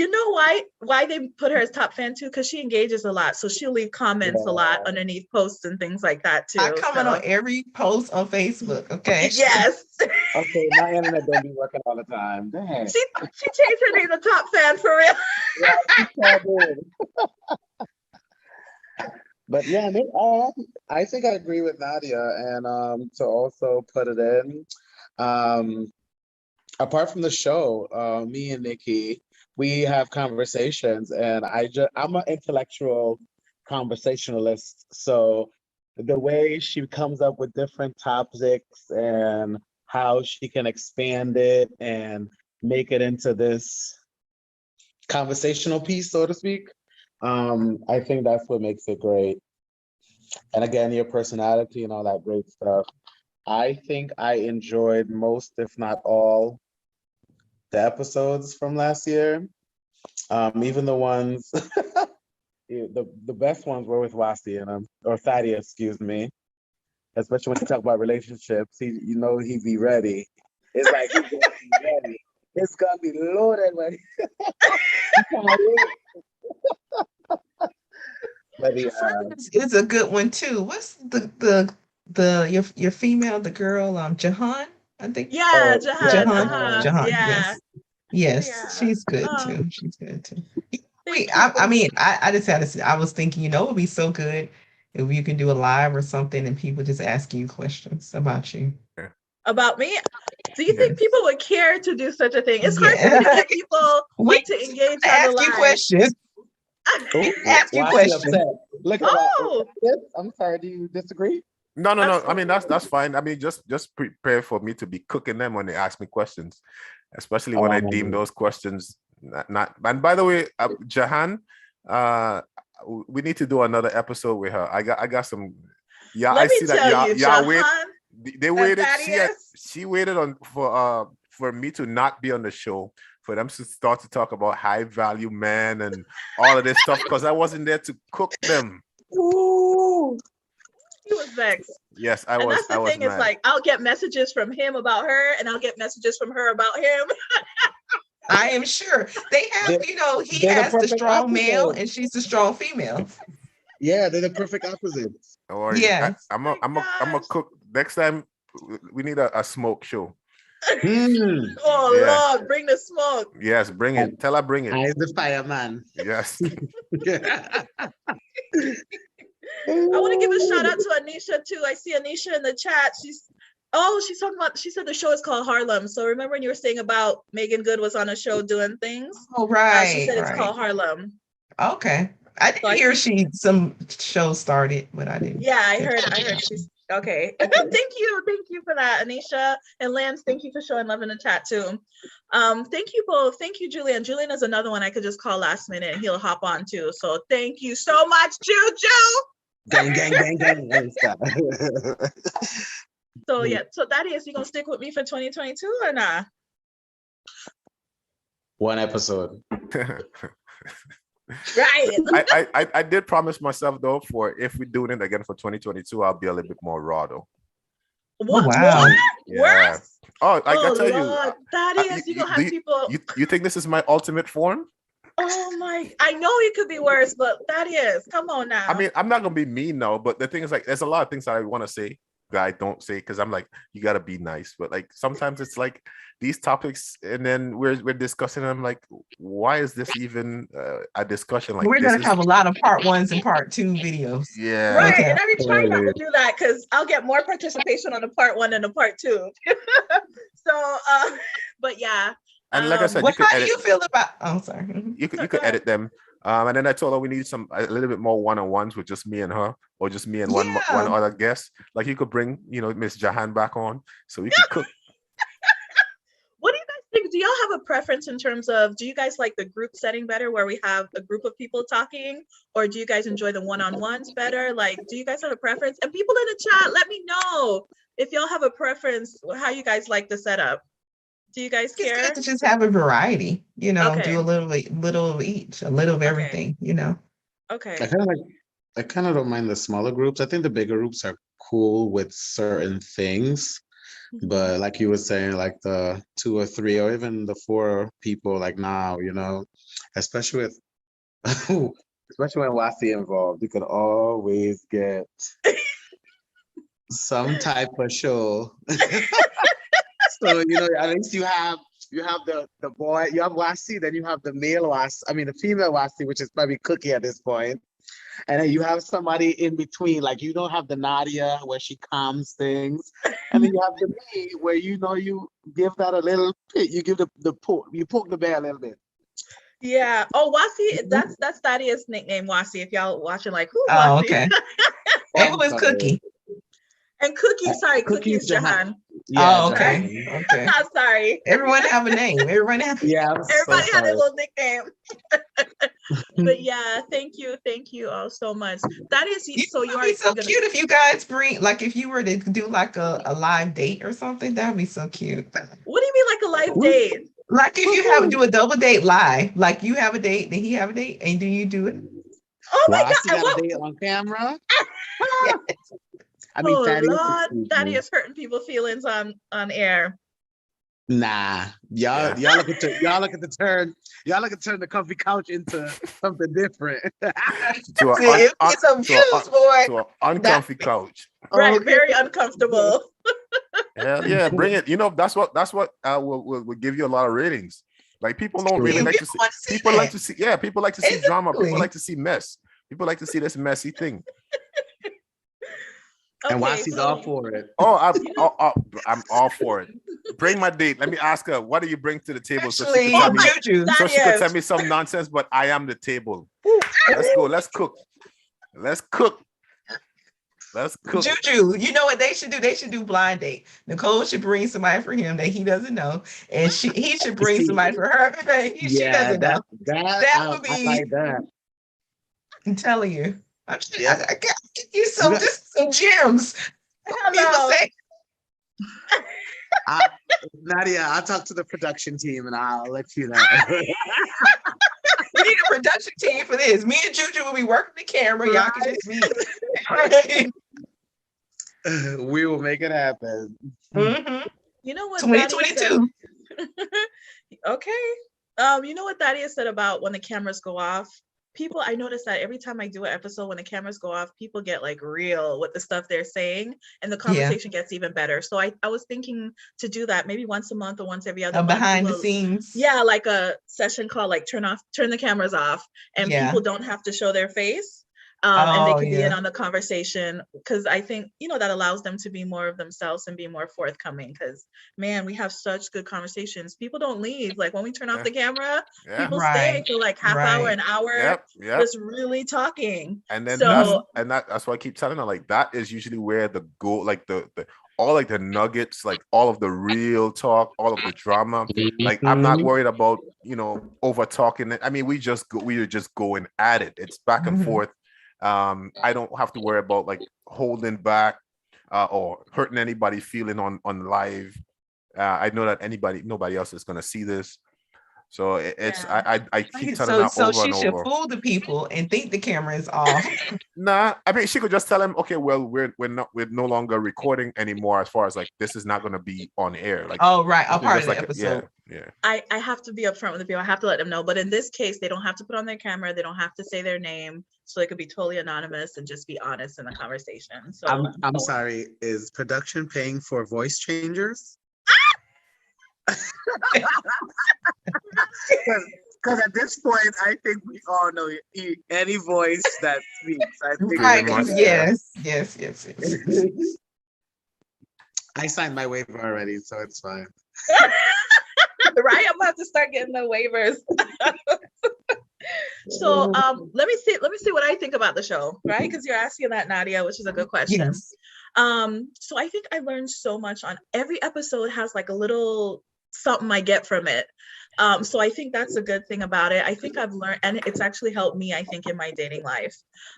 You know why they put her as top fan too? Because she engages a lot, so she'll leave comments a lot underneath posts and things like that too. I comment on every post on Facebook. Okay. Yes. Okay, my internet don't be working all the time. Dang. She changed her name to top fan for real. Yeah, she sure did. But yeah, I think I agree with Nadia, and to also put it in, apart from the show, me and Nikki, we have conversations, and I'm an intellectual conversationalist, so the way she comes up with different topics and how she can expand it and make it into this conversational piece, so to speak. I think that's what makes it great. And again, your personality and all that great stuff. I think I enjoyed most, if not all, the episodes from last year. Even the ones, the best ones were with Wasi and or Thaddeus, excuse me. Especially when you talk about relationships, he'd be ready. It's like he's gonna be ready. It's gonna be loaded, man. But it's a good one too. What's your female, the girl, Jahan, I think. Yeah, Jahan. Yeah. Yes, Yeah. she's good too. She's good too. I just had to say, I was thinking, it would be so good if you can do a live or something and people just asking you questions about you. About me? Do you think people would care to do such a thing? It's hard for me to get people want to engage on the live. Ask you questions. Ask you questions. Look at that. I'm sorry, do you disagree? No. I mean, that's fine. I mean, just prepare for me to be cooking them when they ask me questions, especially when I deem those questions not. And by the way, Jahan, we need to do another episode with her. I got some. Yeah, I see that. Yeah, wait. They waited. She waited for me to not be on the show for them to start to talk about high value men and all of this stuff because I wasn't there to cook them. Ooh. He was vexed. Yes, I was. And that's the thing. It's like I'll get messages from him about her, and I'll get messages from her about him. I am sure they have. He has the strong male, and she's the strong female. Yeah, they're the perfect opposites. Yeah, I'm a cook. Next time, we need a smoke show. Oh Lord, bring the smoke. Yes, bring it. Tell her bring it. I'm the fireman. Yes. I want to give a shout out to Anisha too. I see Anisha in the chat. She's talking about, she said the show is called Harlem. So remember when you were saying about Meagan Good was on a show doing things? Oh, right. She said it's called Harlem. Okay. I didn't hear some show started, but I didn't. Yeah, I heard she's okay. Thank you for that, Anisha and Lance. Thank you for showing love in the chat too. Thank you both. Thank you, Julian. Julian is another one I could just call last minute and he'll hop on too. So thank you so much, Juju. Gang. So yeah, so Thaddeus, you gonna stick with me for 2022 or not? One episode. Right. I did promise myself though, for if we're doing it again for 2022, I'll be a little bit more raw though. What? Wow. Yeah. Oh, I gotta tell you. Thaddeus, you gonna have people. You think this is my ultimate form? Oh my! I know it could be worse, but Thaddeus, come on now. I mean, I'm not gonna be mean now, but the thing is, like, there's a lot of things that I want to say that I don't say because I'm like, you gotta be nice. But like sometimes it's like these topics, and then we're discussing. And I'm like, why is this even a discussion? Like we're gonna have a lot of part 1s and part 2 videos. Yeah, right. Okay. And I be trying not to do that because I'll get more participation on the part 1 than the part 2. So, but yeah. And like I said, how do you feel about? Oh, sorry. You could edit them. And then I told her we need a little bit more one-on-ones with just me and her, or just me and one other guest. Like you could bring, Miss Jahan back on, so we could cook. What do you guys think? Do y'all have a preference in terms of? Do you guys like the group setting better, where we have a group of people talking, or do you guys enjoy the one-on-ones better? Like, do you guys have a preference? And people in the chat, let me know if y'all have a preference. How you guys like the setup? Do you guys care? It's good to just have a variety, do a little of each, a little of everything, Okay. I kind of don't mind the smaller groups. I think the bigger groups are cool with certain things. But like you were saying, like the 2 or 3 or even the 4 people, like now, especially with especially when Wasi involved, you could always get some type of show. So at least you have the boy, you have Wasi, then you have the male Wasi, I mean the female Wasi, which is probably Cookie at this point. And then you have somebody in between, like you don't have the Nadia where she calms things, and then you have the me where you give that a little pit, you give you poke the bear a little bit. Yeah. Oh, Wasi, that's Thaddeus' nickname, Wasi. If y'all watching, like, who's Oh, Wasi? okay. And who is Cookie? And Cookie, sorry, Cookie is Jahan. Yeah, Oh, okay. Jahan. Okay. I'm sorry. Everyone have a name. Everyone have Yeah, Everybody had a little nickname. But yeah, thank you all so much. That is so you are be so gonna... cute if you guys bring, like, if you were to do like a live date or something, that would be so cute. What do you mean like a live date? Like if you do a double date live, like you have a date, then he have a date, and do you do it? Oh my God! I got a date on camera. Yeah. I mean, Lord, Thaddeus hurting people's feelings on air. Nah, y'all look at turn the comfy couch into something different. To an uncomfy couch. Right, very uncomfortable. Hell yeah, bring it. That's what will give you a lot of ratings. Like people don't really like to see. People like to see. Yeah, people like to see drama. People like to see mess. People like to see this messy thing. And Wasi's all for it. Oh, I'm all for it. Bring my date. Let me ask her, what do you bring to the table? So she could tell me some nonsense, but I am the table. Let's go. Let's cook. Juju, you know what they should do? They should do blind date. Nicole should bring somebody for him that he doesn't know, and he should bring somebody for her that she doesn't know. That would be. I like that. I'm telling you. I got you some gems. People say. Nadia, I'll talk to the production team and I'll let you know. We need a production team for this. Me and Juju will be working the camera. Y'all can just be. We will make it happen. Mm-hmm. You know what? 2022. Okay. You know what Thaddeus said about when the cameras go off? People, I noticed that every time I do an episode, when the cameras go off, people get like real with the stuff they're saying, and the conversation gets even better. So I was thinking to do that maybe once a month or once every other month. Behind the scenes. Yeah, like a session called like turn the cameras off, and people don't have to show their face. And they can be in on the conversation, because I think that allows them to be more of themselves and be more forthcoming, because man, we have such good conversations. People don't leave. Like when we turn off the camera, people stay for like half hour, an hour, just really talking. And then that's why I keep telling her, like, that is usually where the goal, like the all like the nuggets, like all of the real talk, all of the drama. Like I'm not worried about over talking it. I mean, we are just going at it. It's back and forth. I don't have to worry about like holding back or hurting anybody feeling on live. I know that nobody else is gonna see this, so it's I keep telling her over and over. So she should fool the people and think the camera is off. Nah, I mean she could just tell them, okay, well we're no longer recording anymore. As far as like this is not gonna be on air. Like a part of the episode. Yeah. I have to be upfront with the people. I have to let them know. But in this case, they don't have to put on their camera. They don't have to say their name. So it could be totally anonymous and just be honest in the conversation. So I'm sorry. Is production paying for voice changers? Because at this point, I think we all know any voice that speaks. I think yes. I signed my waiver already, so it's fine. Right, I'm about to start getting the waivers. So let me see what I think about the show, right? Because you're asking that, Nadia, which is a good question. Yes. So I think I learned so much on every episode. Has like a little something I get from it. So I think that's a good thing about it. I think I've learned, and it's actually helped me, I think, in my dating life.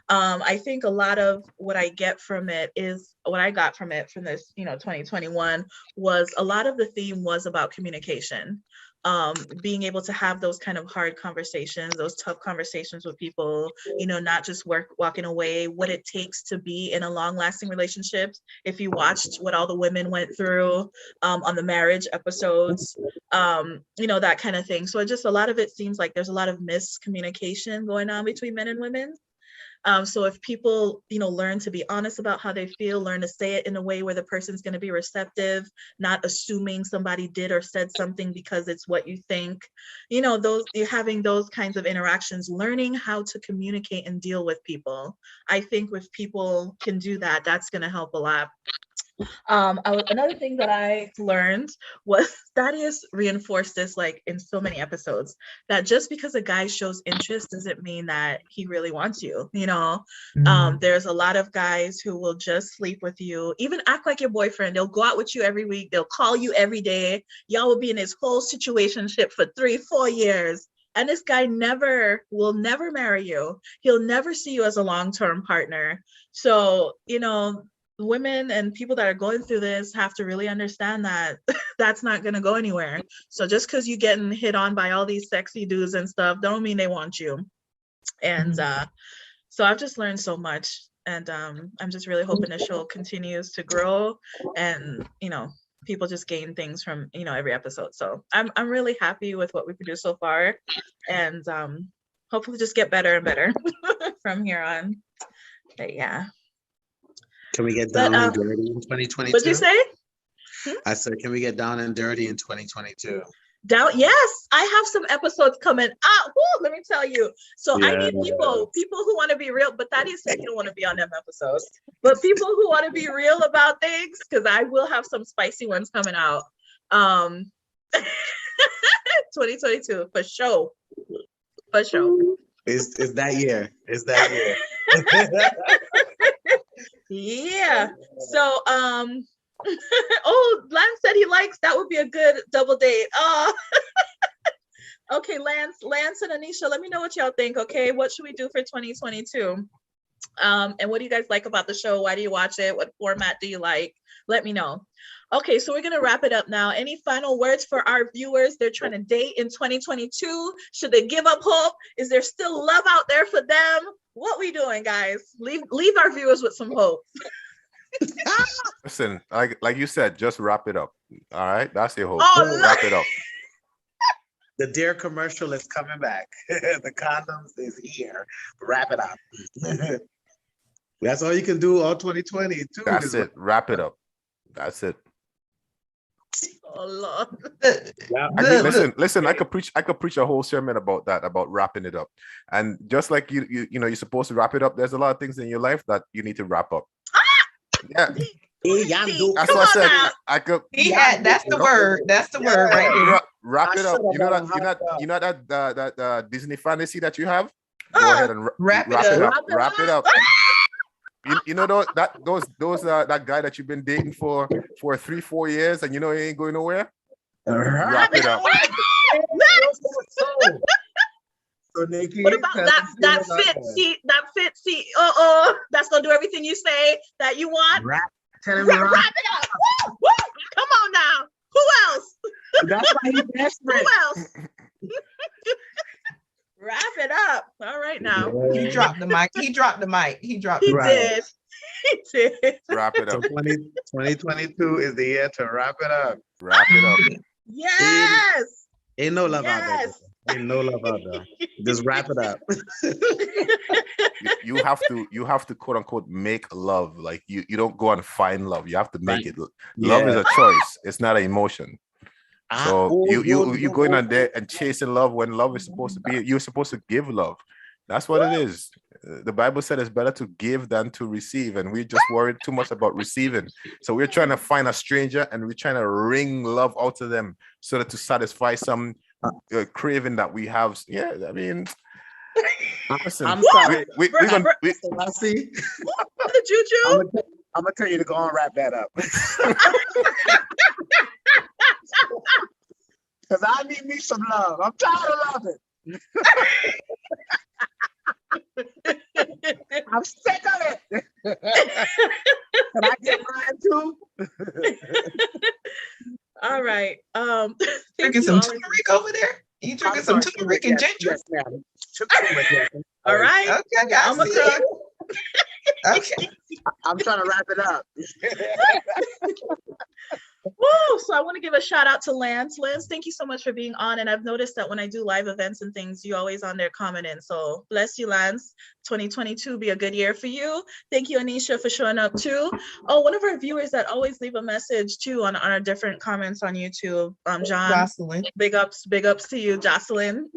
I think a lot of what I got from it from this, 2021 was a lot of the theme was about communication. being able to have those kind of hard conversations, those tough conversations with people, you know, not just walking away, what it takes to be in a long lasting relationship. If you watched what all the women went through on the marriage episodes, you know, that kind of thing. So just a lot of it seems like there's a lot of miscommunication going on between men and women. So if people, you know, learn to be honest about how they feel, learn to say it in a way where the person's going to be receptive, not assuming somebody did or said something because it's what you think, you know, you're having those kinds of interactions, learning how to communicate and deal with people. I think if people can do that, that's going to help a lot. Another thing that I learned was Thaddeus reinforced this like in so many episodes, that just because a guy shows interest doesn't mean that he really wants you. You know, there's a lot of guys who will just sleep with you, even act like your boyfriend. They'll go out with you every week. They'll call you every day. Y'all will be in this whole situationship for 3-4 years. And this guy will never marry you. He'll never see you as a long-term partner. So, you know, women and people that are going through this have to really understand that that's not going to go anywhere. So just because you're getting hit on by all these sexy dudes and stuff, don't mean they want you. And so I've just learned so much. And I'm just really hoping the show continues to grow and, you know, people just gain things from, you know, every episode. So I'm really happy with what we produced so far, and hopefully just get better and better from here on. But yeah. Can we get down and dirty in 2022? What'd you say? I said, can we get down and dirty in 2022? Yes, I have some episodes coming out. Woo, let me tell you. So I need people who want to be real, but that is said you don't want to be on them episodes. But people who want to be real about things, because I will have some spicy ones coming out. 2022 for sure. For sure. It's that year. It's that year. Yeah. So oh, Lance said he likes, that would be a good double date. Oh. Okay, Lance and Anisha, let me know what y'all think. Okay, what should we do for 2022? And what do you guys like about the show? Why do you watch it? What format do you like? Let me know. Okay, so we're gonna wrap it up now. Any final words for our viewers? They're trying to date in 2022. Should they give up hope? Is there still love out there for them? What we doing, guys? Leave our viewers with some hope. Listen, like you said, just wrap it up. All right, that's your hope. Oh, wrap it up. The Dare commercial is coming back. The condoms is here. Wrap it up. That's all you can do all 2020. That's it. Wrap it up. That's it. Oh Lord. Listen. I could preach a whole sermon about that, about wrapping it up. And just like you know, you're supposed to wrap it up. There's a lot of things in your life that you need to wrap up. Yeah. That's what I said. I could. That's the word. That's the word right here. Wrap it up. You know that Disney fantasy that you have. Go ahead and wrap it up. Wrap it up. You know that guy that you've been dating for 3-4 years, and you know he ain't going nowhere. Wrap it up. So Nikki, what about that fit seat? That fit seat. That's gonna do everything you say that you want. Wrap it up. Woo, woo. Come on now. Who else? That's why he's desperate. Who else? Wrap it up. All right now. He dropped the mic. He did. Wrap it up. So 2022 is the year to wrap it up. Wrap it up. Yes. Ain't no love out there. Ain't no love out there. Just wrap it up. You have to quote unquote make love. Like you don't go and find love. You have to make it. Love is a choice. It's not an emotion. So you going on there and chasing love when love is supposed to be, you're supposed to give love. That's what it is. The Bible said it's better to give than to receive, and we just worried too much about receiving. So we're trying to find a stranger and we're trying to wring love out of them so that to satisfy some craving that we have. Yeah, I mean, listen, I'm sorry. We're gonna see. The juju. I'm gonna tell you to go and wrap that up. Because I need me some love. I'm tired of loving. I'm sick of it. Can I get mine too? All right. Drinking some turmeric over drinking some turmeric and ginger. Yes, ma'am. Turmeric, yes. All right. Okay, I I'm a see cook. it. Okay. I'm trying to wrap it up. Woo! So I want to give a shout out to Lance. Lance, thank you so much for being on. And I've noticed that when I do live events and things, you always on there commenting. So bless you, Lance. 2022 be a good year for you. Thank you, Anisha, for showing up too. Oh, one of our viewers that always leave a message too on our different comments on YouTube. John. Jocelyn. Big ups to you, Jocelyn.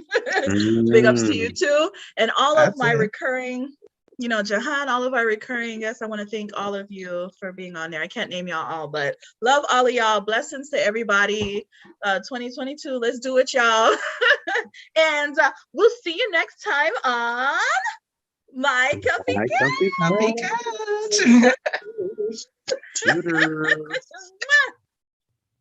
Big ups to you too. And all of my recurring, you know, Jahan, all of our recurring guests, I want to thank all of you for being on there. I can't name y'all all, but love all of y'all. Blessings to everybody. 2022, let's do it, y'all. And we'll see you next time on My Comfy Comfy Couch. Shooter.